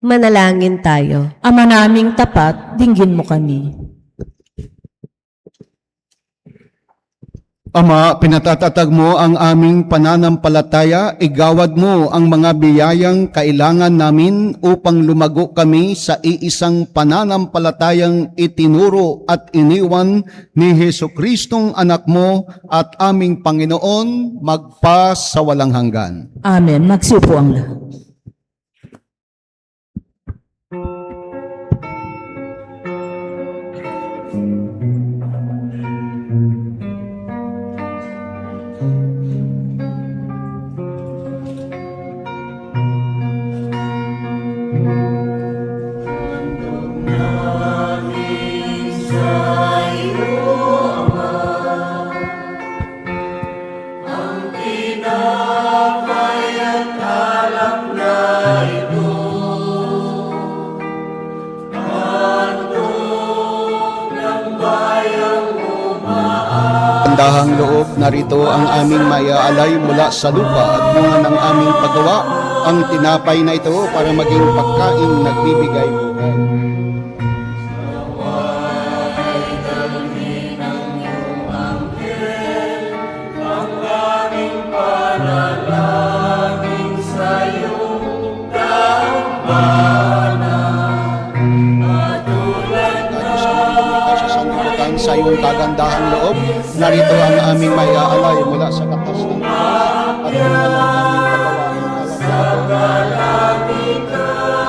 Manalangin tayo. Ama naming tapat, dinggin mo kami. Ama, pinatatatag mo ang aming pananampalataya, igawad mo ang mga biyayang kailangan namin upang lumago kami sa iisang pananampalatayang itinuro at iniwan ni Jesukristong anak mo at aming Panginoon magpa sa walang hanggan. Amen. Magsiupo ang lahat. Ang kinapayat alak na kagandahang loob, narito ang aming maiaalay mula sa lupa at bunga ng aming paggawa, ang tinapay na ito para maging pagkain nagbibigay buhay. Sa iyong kagandahang loob, narito ang aming maiaalay mula sa katas ng Diyos at bunga ng aming paggawa.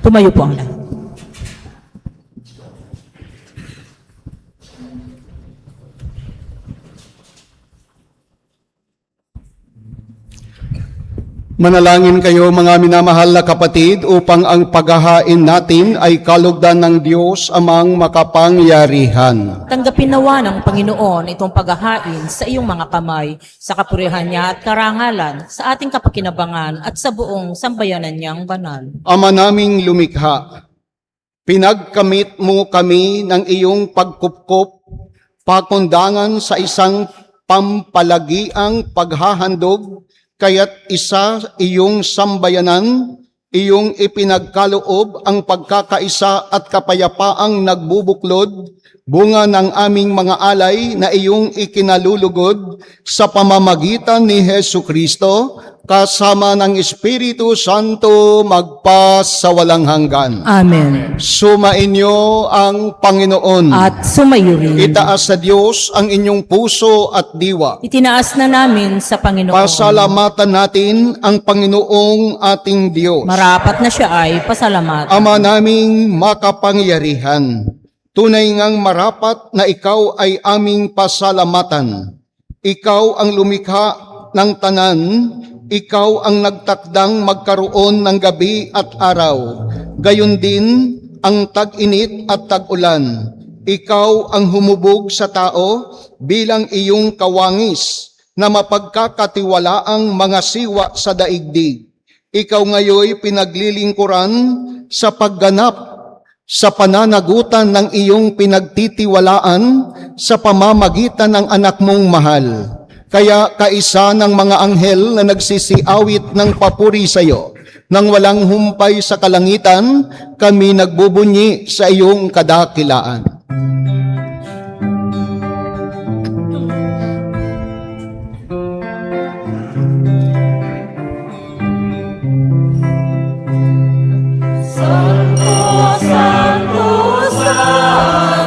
Tumayo po ang lahat. Manalangin kayo mga minamahal na kapatid upang ang paghahain natin ay kalugdan ng Diyos amang makapangyarihan. Tanggapin nawa ng Panginoon itong paghahain sa iyong mga kamay, sa kapurihan niya at karangalan, sa ating kapakinabangan at sa buong sambayanan niyang banal. Ama naming lumikha, pinagkamit mo kami ng iyong pagkupkop, pakundangan sa isang pampalagiang paghahandog, kaya't isa iyong sambayanan, iyong ipinagkaloob ang pagkakaisa at kapayapaang nagbubuklod, bunga ng aming mga alay na iyong ikinalulugod sa pamamagitan ni Hesu Kristo, kasama ng Espiritu Santo magpas sa walang hanggan. Amen. Sumainyo ang Panginoon. At sumayo rin. Itaas sa Diyos ang inyong puso at diwa. Itinaas na namin sa Panginoon. Pasalamatan natin ang Panginoong ating Diyos. Marapat na siya ay pasalamatan. Ama naming makapangyarihan, tunay ngang marapat na ikaw ay aming pasalamatan. Ikaw ang lumikha ng tanan, ikaw ang nagtakdang magkaroon ng gabi at araw. Gayon din ang tag-init at tag-ulan. Ikaw ang humubog sa tao bilang iyong kawangis na mapagkakatiwalaang mga siwa sa daigdig. Ikaw ngayoy pinaglilingkuran sa pagganap sa pananagutan ng iyong pinagtitiwalaan sa pamamagitan ng anak mong mahal. Kaya kaisa ng mga anghel na nagsisiawit ng papuri sa iyo, nang walang humpay sa kalangitan, kami nagbubunyi sa iyong kadakilaan. Santo, Santo, Santo.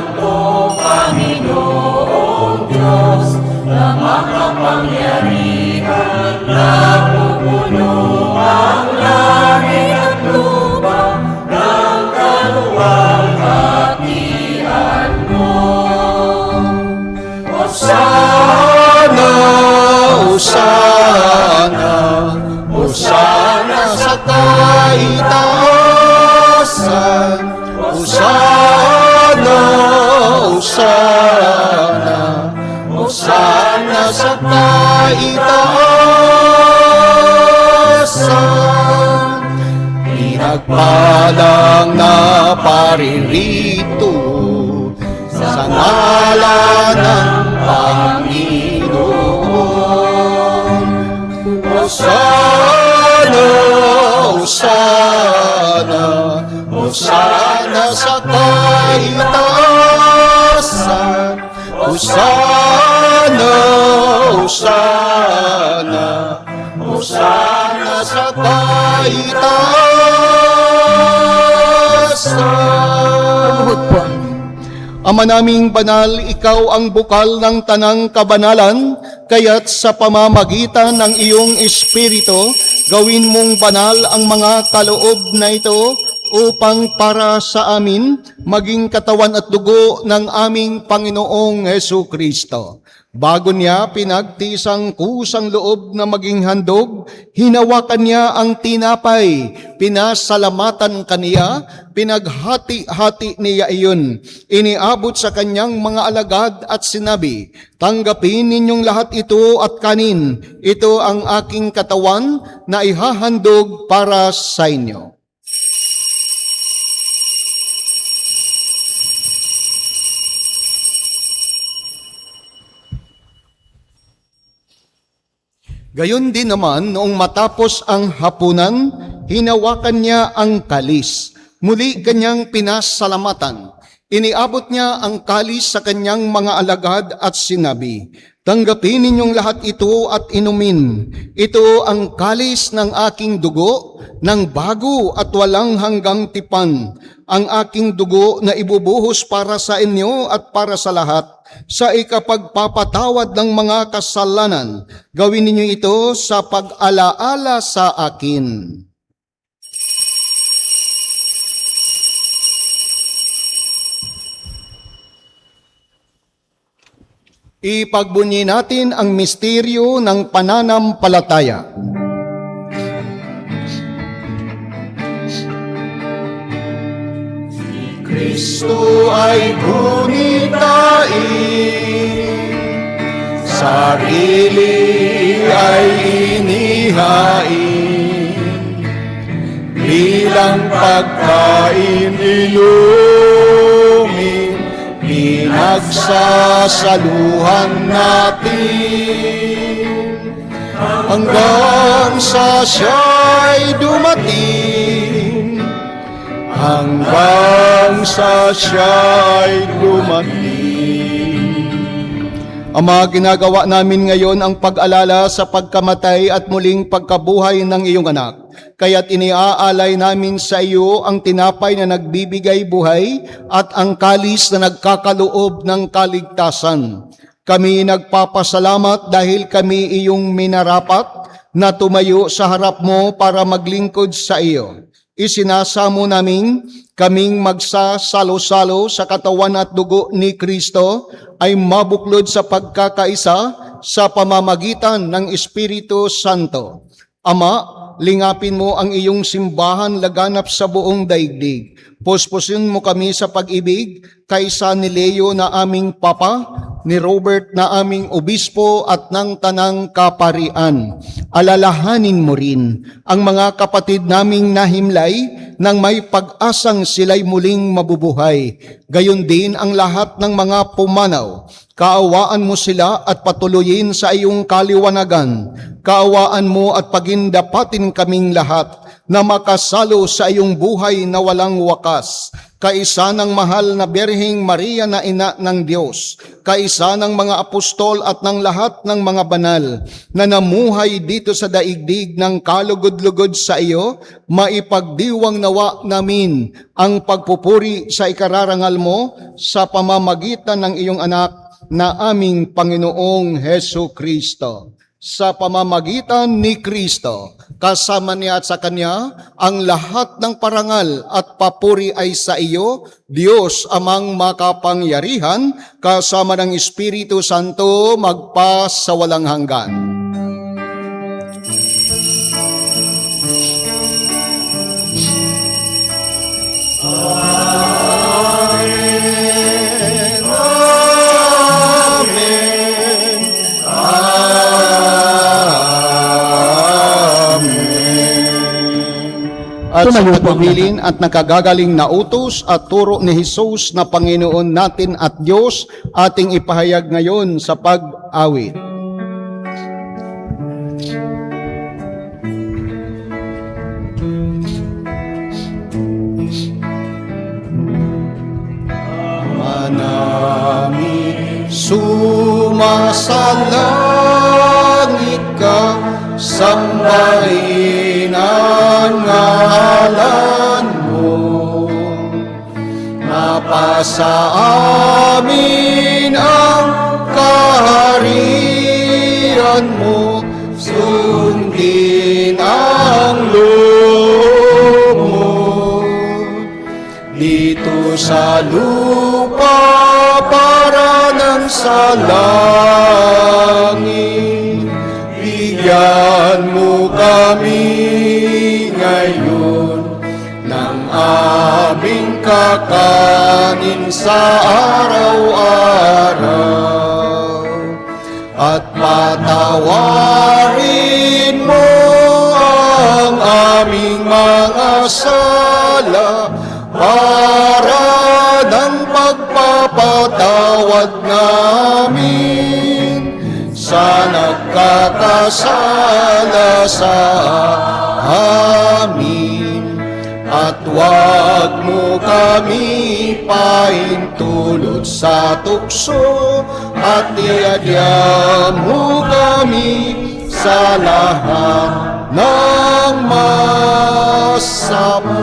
Hosana, Hosana, Hosana sa kaitaasan. Hosana, Hosana, Hosana sa kaitaasan. Pinagpalang na paririto sa ngalan ng Panginoon. Hosana, Hosana, Hosana sa kaitaasan. Hosana, Hosana, Hosana sa kaitaasan. Buhod po. Ama naming banal, ikaw ang bukal ng tanang kabanalan, kaya't sa pamamagitan ng iyong Espiritu, gawin mong banal ang mga kaloob na ito upang para sa amin maging katawan at dugo ng aming Panginoong Hesu Kristo. Bago niya pinagtisang kusang loob na maging handog, hinawakan niya ang tinapay, pinasalamatan kaniya, pinaghati-hati niya iyon, iniabot sa kanyang mga alagad at sinabi, tanggapin ninyong lahat ito at kanin, ito ang aking katawan na ihahandog para sa inyo. Gayon din naman, noong matapos ang hapunan, hinawakan niya ang kalis. Muli kanyang pinasalamatan. Iniabot niya ang kalis sa kanyang mga alagad at sinabi, tanggapin ninyong lahat ito at inumin. Ito ang kalis ng aking dugo, ng bago at walang hanggang tipan. Ang aking dugo na ibubuhos para sa inyo at para sa lahat, sa ikapagpapatawad ng mga kasalanan. Gawin ninyo ito sa pag-alaala sa akin. Ipagbunyi natin ang misteryo ng pananampalataya. Kristo ay gunitain, sarili ay inihain, bilang pagkain ilumin, pinagsasaluhan natin, hanggang sa siya'y dumating, hanggang sa siya'y dumating. Ama, ginagawa namin ngayon ang pag-alala sa pagkamatay at muling pagkabuhay ng iyong anak. Kaya't iniaalay namin sa iyo ang tinapay na nagbibigay buhay at ang kalis na nagkakaloob ng kaligtasan. Kami nagpapasalamat dahil kami iyong minarapat na tumayo sa harap mo para maglingkod sa iyo. Isinasamo namin kaming magsasalo-salo sa katawan at dugo ni Kristo ay mabuklod sa pagkakaisa sa pamamagitan ng Espiritu Santo. Ama, lingapin mo ang iyong simbahan laganap sa buong daigdig. Puspusin mo kami sa pag-ibig kaysa ni Leo na aming Papa, ni Robert na aming Obispo at ng Tanang Kaparian. Alalahanin mo rin ang mga kapatid naming nahimlay nang may pag-asang sila'y muling mabubuhay. Gayon din ang lahat ng mga pumanaw. Kaawaan mo sila at patuloyin sa iyong kaliwanagan. Kaawaan mo at pagindapatin kaming lahat na makasalo sa iyong buhay na walang wakas. Kaisa ng mahal na Birheng Maria na ina ng Diyos, kaisa ng mga apostol at ng lahat ng mga banal na namuhay dito sa daigdig ng kalugod-lugod sa iyo, maipagdiwang nawa namin ang pagpupuri sa ikararangal mo sa pamamagitan ng iyong anak na aming Panginoong Hesu Kristo. sa pamamagitan ni Kristo. Kasama niya at sa Kanya, ang lahat ng parangal at papuri ay sa iyo, Diyos amang makapangyarihan, kasama ng Espiritu Santo, magpas sa walang hanggan. At sa Tumayo po ang pagpilin at nakagagaling na utos at turo ni Jesus na Panginoon natin at Diyos, ating ipahayag ngayon sa pag-awit. Manami sumasalangit ka, sambahin ang ngalan mo. Mapasa amin ang kaharian mo, sundin ang loob mo. Dito sa lupa para ng sa langit, bigyan mo kami ngayon ng aming kakanin sa araw-araw. At patawarin mo ang aming mga sala, para ng pagpapatawad namin sa nagkakasala sa amin. At huwag mo kami paintulot sa tukso, at iadya mo kami sa lahat ng masama.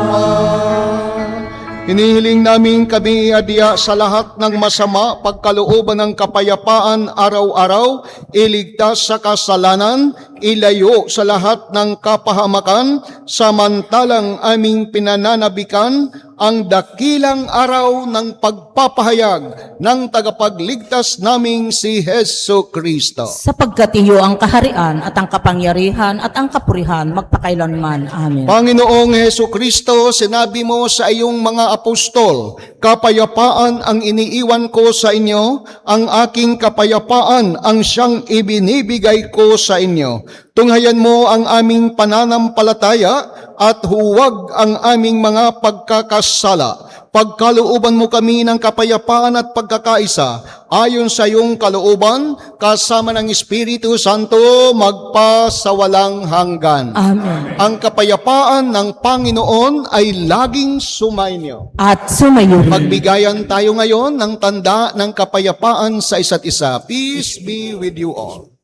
Hinihiling namin kami iadya sa lahat ng masama, pagkalooban ng kapayapaan araw-araw, iligtas sa kasalanan, ilayo sa lahat ng kapahamakan, samantalang aming pinananabikan ang dakilang araw ng pagpapahayag ng tagapagligtas naming si Hesu Kristo. Sapagkat iyo ang kaharian at ang kapangyarihan at ang kapurihan magpakailanman. Amen. Panginoong Hesu Kristo, sinabi mo sa iyong mga apostol, kapayapaan ang iniiwan ko sa inyo, ang aking kapayapaan ang siyang ibinibigay ko sa inyo. Tunghayan mo ang aming pananampalataya at huwag ang aming mga pagkakasala. Pagkalooban mo kami ng kapayapaan at pagkakaisa, ayon sa iyong kalooban, kasama ng Espiritu Santo, magpa sa walang hanggan. Amen. Ang kapayapaan ng Panginoon ay laging sumainyo. At sumayo rin. Magbigayan tayo ngayon ng tanda ng kapayapaan sa isa't isa. Peace be with you all.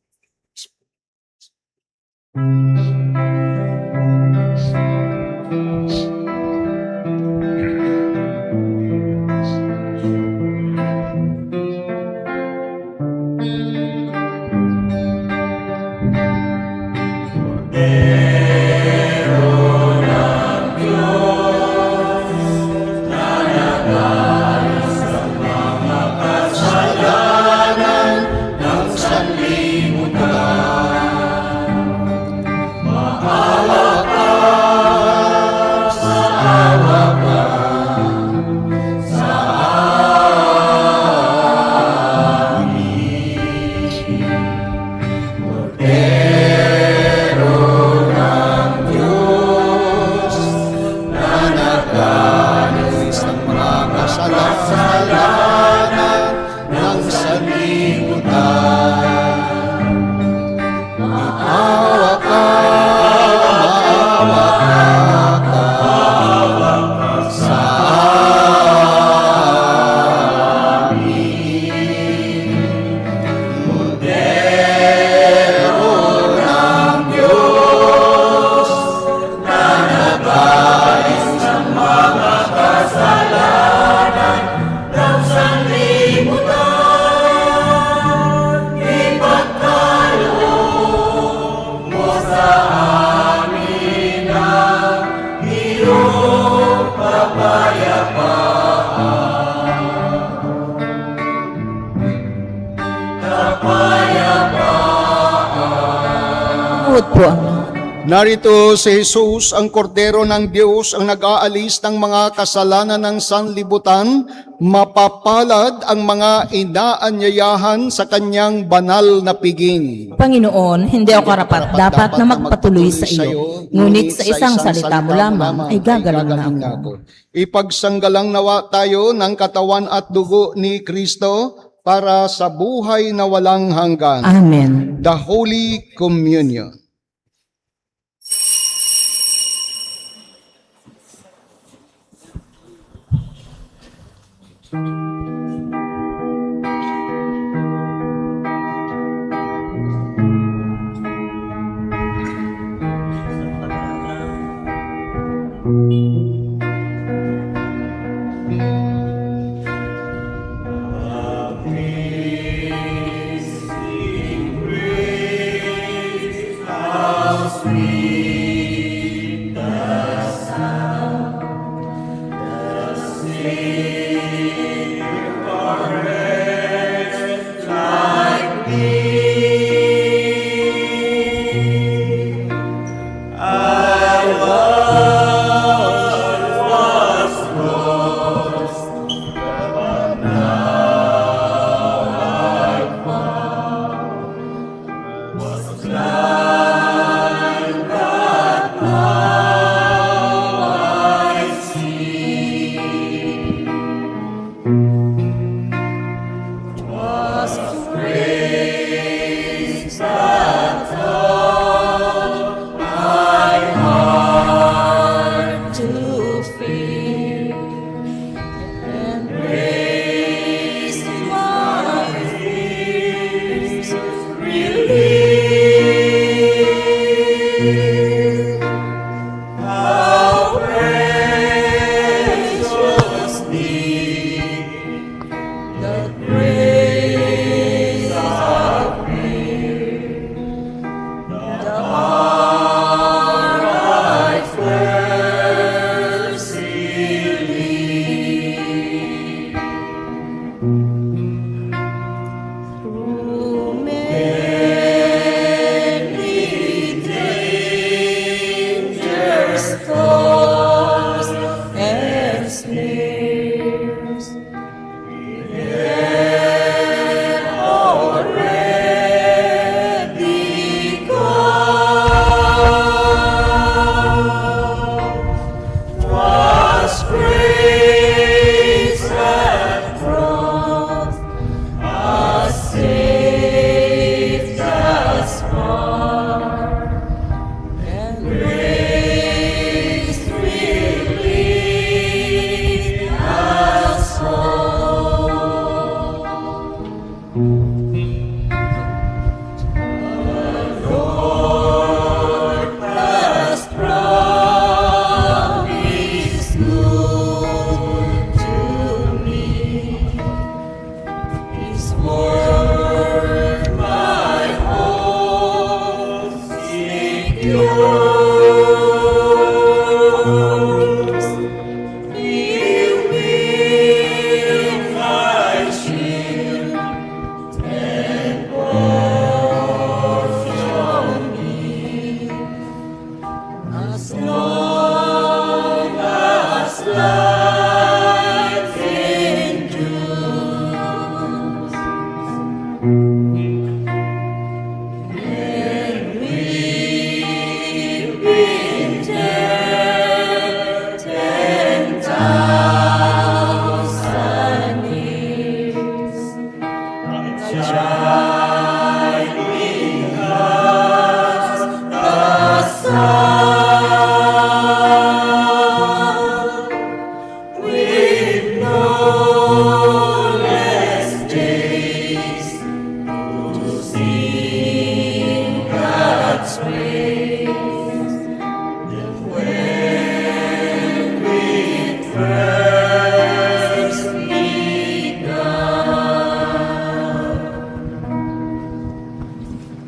Matuod po ang lahat. Narito si Jesus, ang kordero ng Diyos, ang nag-aalis ng mga kasalanan ng sanlibutan. Mapapalad ang mga inaanyayahan sa kanyang banal na piging. Panginoon, hindi ako karapat dapat na magpatuloy sa iyo. Ngunit sa isang salita mo lamang ay gagaling na ako. Ipagsanggalang nawa tayo ng katawan at dugo ni Kristo para sa buhay na walang hanggan. Amen. The Holy Communion.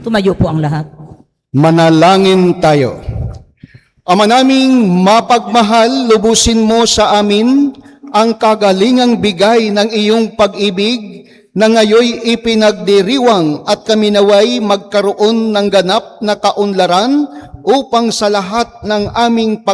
Tumayo po ang lahat. Manalangin tayo. Ama naming mapagmahal, lubusin mo sa amin ang kagalingang bigay ng iyong pag-ibig na ngayoy ipinagdiriwang at kami naway magkaroon ng ganap na kaunlaran upang sa lahat ng aming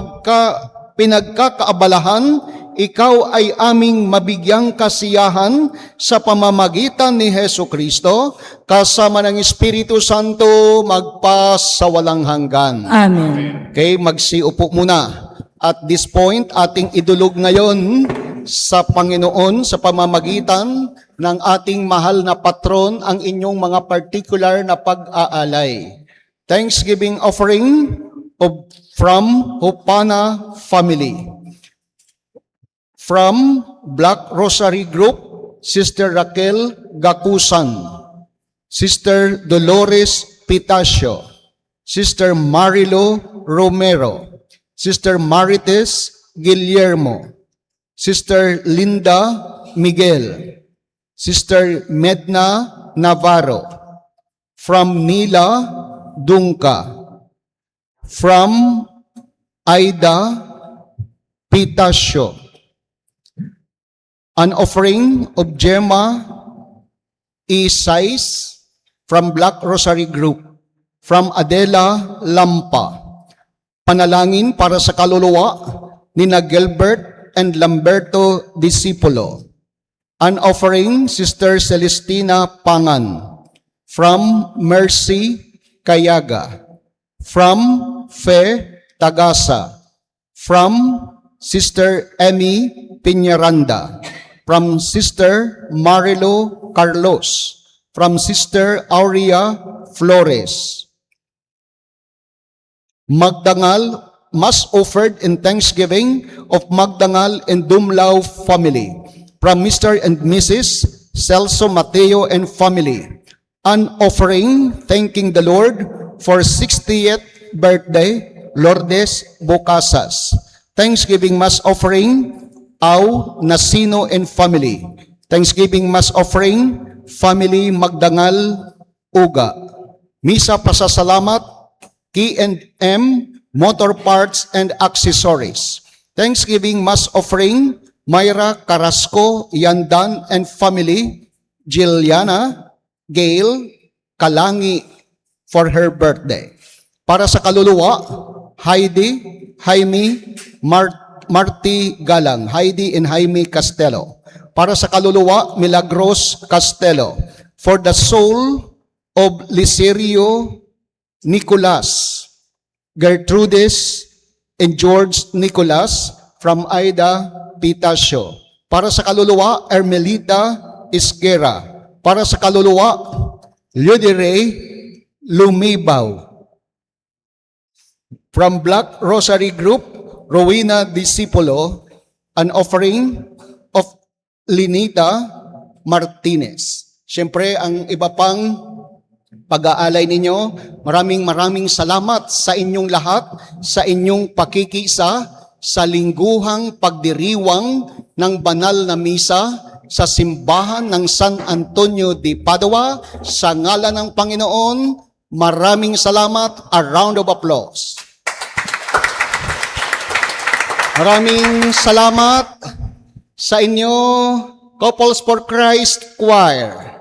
pinagkakaabalahan, ikaw ay aming mabigyang kasiyahan sa pamamagitan ni Hesu Kristo, kasama ng Espiritu Santo, magpas sa walang hanggan. Amen. Okay, magsiupo muna. At this point, ating idulog ngayon sa Panginoon sa pamamagitan ng ating mahal na patron ang inyong mga particular na pag-aalay. Thanksgiving offering from Hopana family. From Black Rosary Group, Sister Raquel Gacusan, Sister Dolores Pitacio, Sister Marilo Romero, Sister Marites Guillermo, Sister Linda Miguel, Sister Medna Navarro, from Nila Dungka, from Aida Pitacio, an offering of Gemma Isais from Black Rosary Group, from Adela Lampa, panalangin para sa kaluluwa ni na Gilbert and Lamberto Discipulo, an offering Sister Celestina Pangan, from Mercy Kayaga, from Fe Tagasa, from Sister Emmy Piñaranda, from Sister Marilo Carlos, from Sister Aurea Flores. Magdangal, mass offered in thanksgiving of Magdangal and Dumlao family, from Mr. and Mrs. Celso Mateo and family, an offering thanking the Lord for 60th birthday, Lourdes Bocasas. Thanksgiving mass offering, Au Nasino and family. Thanksgiving mass offering, family Magdangal Uga. Misa pasasalamat, K&M Motor Parts and Accessories. Thanksgiving mass offering, Myra Carrasco Yandan and family, Jilliana Gail Kalangi for her birthday. Para sa kaluluwa, Heidi, Jaime, Marty Galang, Heidi and Jaime Castelo. Para sa kaluluwa, Milagros Castelo. For the soul of Licerio Nicolas, Gertrudis and George Nicolas from Aida Pitacio. Para sa kaluluwa, Ermelita Isquera. Para sa kaluluwa, Ludire Lumibaw. From Black Rosary Group, Rowena Discipulo, an offering of Linita Martinez. Siyempre, ang iba pang pag-aalay ninyo, maraming salamat sa inyong lahat, sa inyong pakikisa, sa lingguhang pagdiriwang ng banal na misa sa simbahan ng San Antonio de Padua. Sa ngalan ng Panginoon, maraming salamat. A round of applause. Maraming salamat sa inyo, Couples for Christ Choir.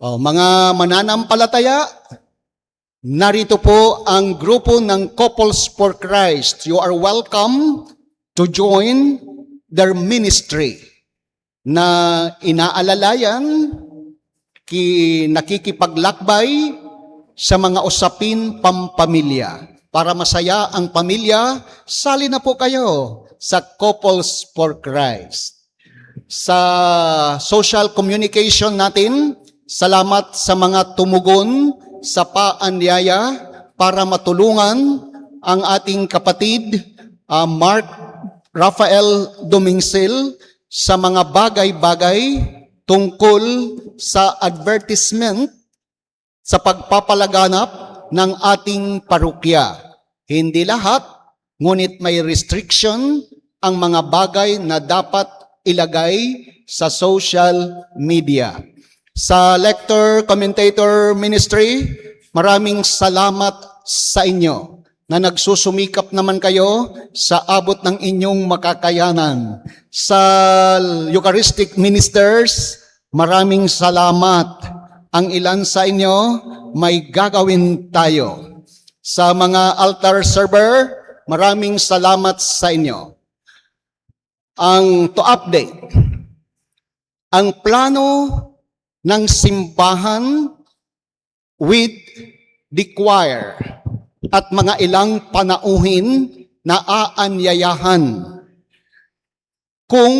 Mga mananampalataya, narito po ang grupo ng Couples for Christ. You are welcome to join their ministry na inaalalayan, nakikipaglakbay sa mga usapin pampamilya. Para masaya ang pamilya, sali na po kayo sa Couples for Christ. Sa social communication natin, salamat sa mga tumugon sa paanyaya para matulungan ang ating kapatid Mark Rafael Domingsil sa mga bagay-bagay tungkol sa advertisement sa pagpapalaganap ng ating parokya. Hindi lahat, ngunit may restriction ang mga bagay na dapat ilagay sa social media. Sa Lector Commentator Ministry, maraming salamat sa inyo na nagsusumikap naman kayo sa abot ng inyong makakayanan. Sa Eucharistic Ministers, Maraming salamat. Ang ilan sa inyo, may gagawin tayo. Sa mga altar server, maraming salamat sa inyo. To update, ang plano ng simbahan with the choir at mga ilang panauhin na aanyayahan. Kung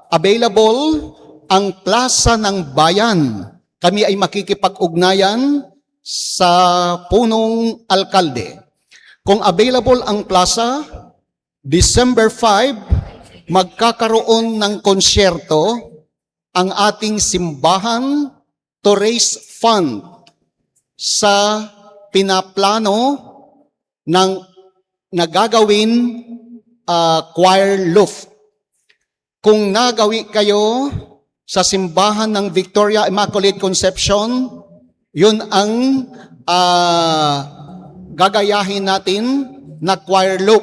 available ang plaza ng bayan, kami ay makikipag-ugnayan sa punong alkalde. Kung available ang plaza, December 5, magkakaroon ng konsyerto ang ating simbahan to raise fund sa pinaplano ng nagagawin choir loft. Kung nagawi kayo sa simbahan ng Victoria Immaculate Conception, yun ang gagayahin natin na choir loop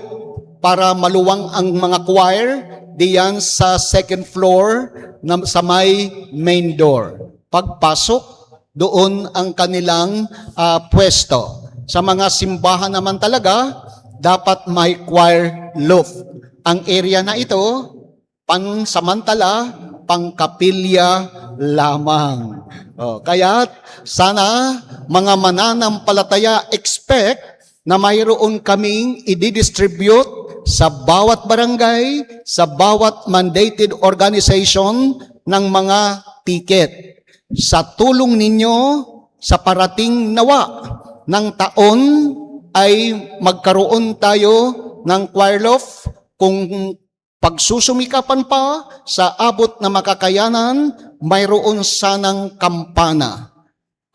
para maluwang ang mga choir diyan sa second floor sa may main door. Pagpasok, doon ang kanilang pwesto. Sa mga simbahan naman talaga, dapat may choir loft. Ang area na ito, pansamantala, pangkapilya lamang. Kaya sana mga mananampalataya expect na mayroon kaming i-distribute sa bawat barangay, sa bawat mandated organization ng mga ticket. Sa tulong ninyo, sa parating nawa ng taon ay magkaroon tayo ng choir loft. Kung pagsusumikapan pa sa abot na makakayanan, mayroon sanang kampana.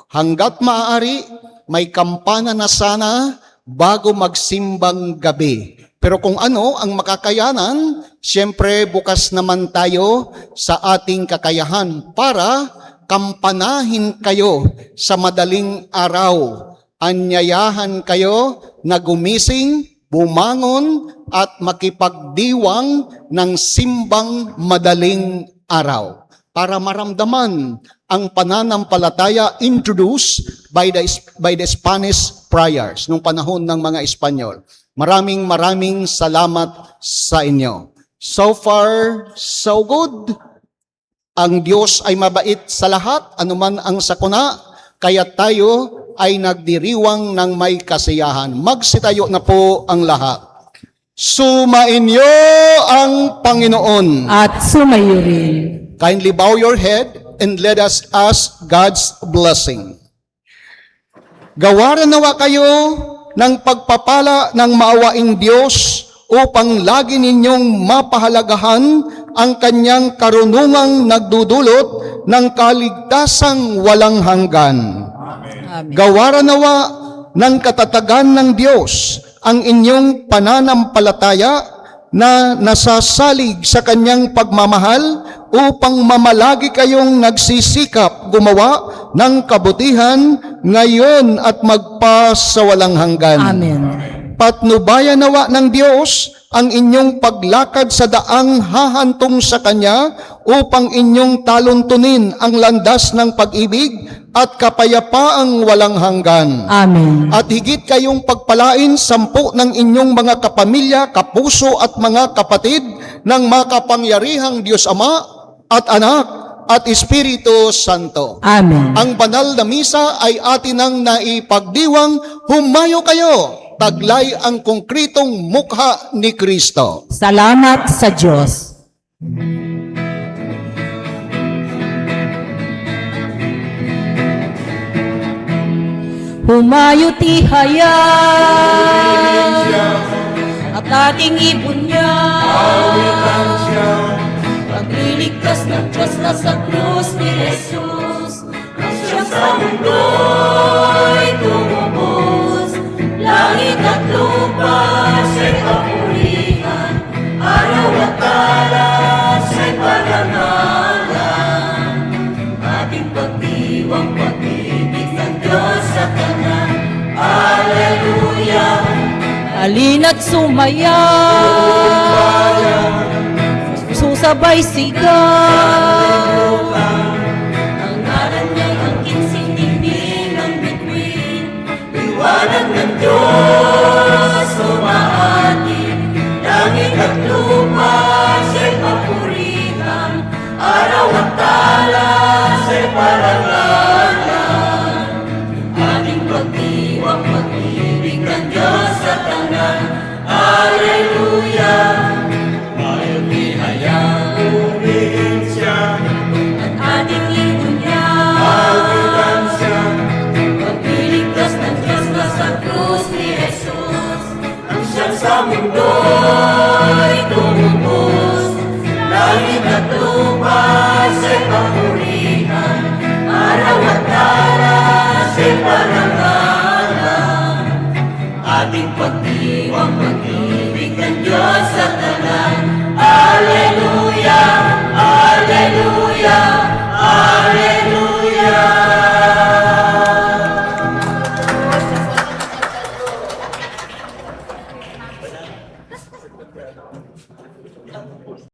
Hanggat maaari, may kampana na sana bago magsimbang gabi. Pero kung ano ang makakayanan, siyempre bukas naman tayo sa ating kakayahan para kampanahin kayo sa madaling araw. Anyayahan kayo na gumising, bumangon at makipagdiwang ng simbang madaling araw para maramdaman ang pananampalataya introduced by the Spanish friars nung panahon ng mga Espanyol. Maraming salamat sa inyo. So far, so good. Ang Diyos ay mabait sa lahat, anuman ang sakuna, kaya tayo ay nagdiriwang ng may kasiyahan. Magsitayo na po ang lahat. Sumainyo ang Panginoon. At sumayo rin. Kindly bow your head and let us ask God's blessing. Gawaran nawa kayo ng pagpapala ng maawaing Diyos upang lagi ninyong mapahalagahan ang kanyang karunungang nagdudulot ng kaligtasang walang hanggan. Amen. Gawaran nawa ng katatagan ng Diyos ang inyong pananampalataya na nasasalig sa kanyang pagmamahal upang mamalagi kayong nagsisikap gumawa ng kabutihan ngayon at magpasawalang hanggan. Amen. Patnubayan nawa ng Diyos ang inyong paglakad sa daang hahantong sa Kanya upang inyong taluntunin ang landas ng pag-ibig at kapayapaang walang hanggan. Amen. At higit kayong pagpalain 10 ng inyong mga kapamilya, kapuso at mga kapatid ng makapangyarihang Diyos Ama at Anak at Espiritu Santo. Amen. Ang banal na misa ay atin ang naipagdiwang, humayo kayo, taglay ang konkretong mukha ni Kristo. Salamat sa Diyos. Humayo tihaya at ating ibon niya. Pagliligtas ng Diyos na sa krus ni Jesus, ang siyang sa mundo'y tumubos. Langit at lupa siya'y papurihan, araw at talas siya'y parangalan. Ating pagdiwang pag-ibig ng Diyos sa Kanya. Alleluia! Halina't sumaya, sabay sigaw. Ang ngalan niya'y ang kinsiningning ng bituin, liwanag ng Diyos umaating, langit at lupa siya'y papurihan, araw at tala siya'y parangalan. Ating pagdiwang pag-ibig ng Diyos sa tanan, Alleluia. At ating iunyag, pagliligtas ng Diyos na sa krus ni Jesus, ang siyang sa mundo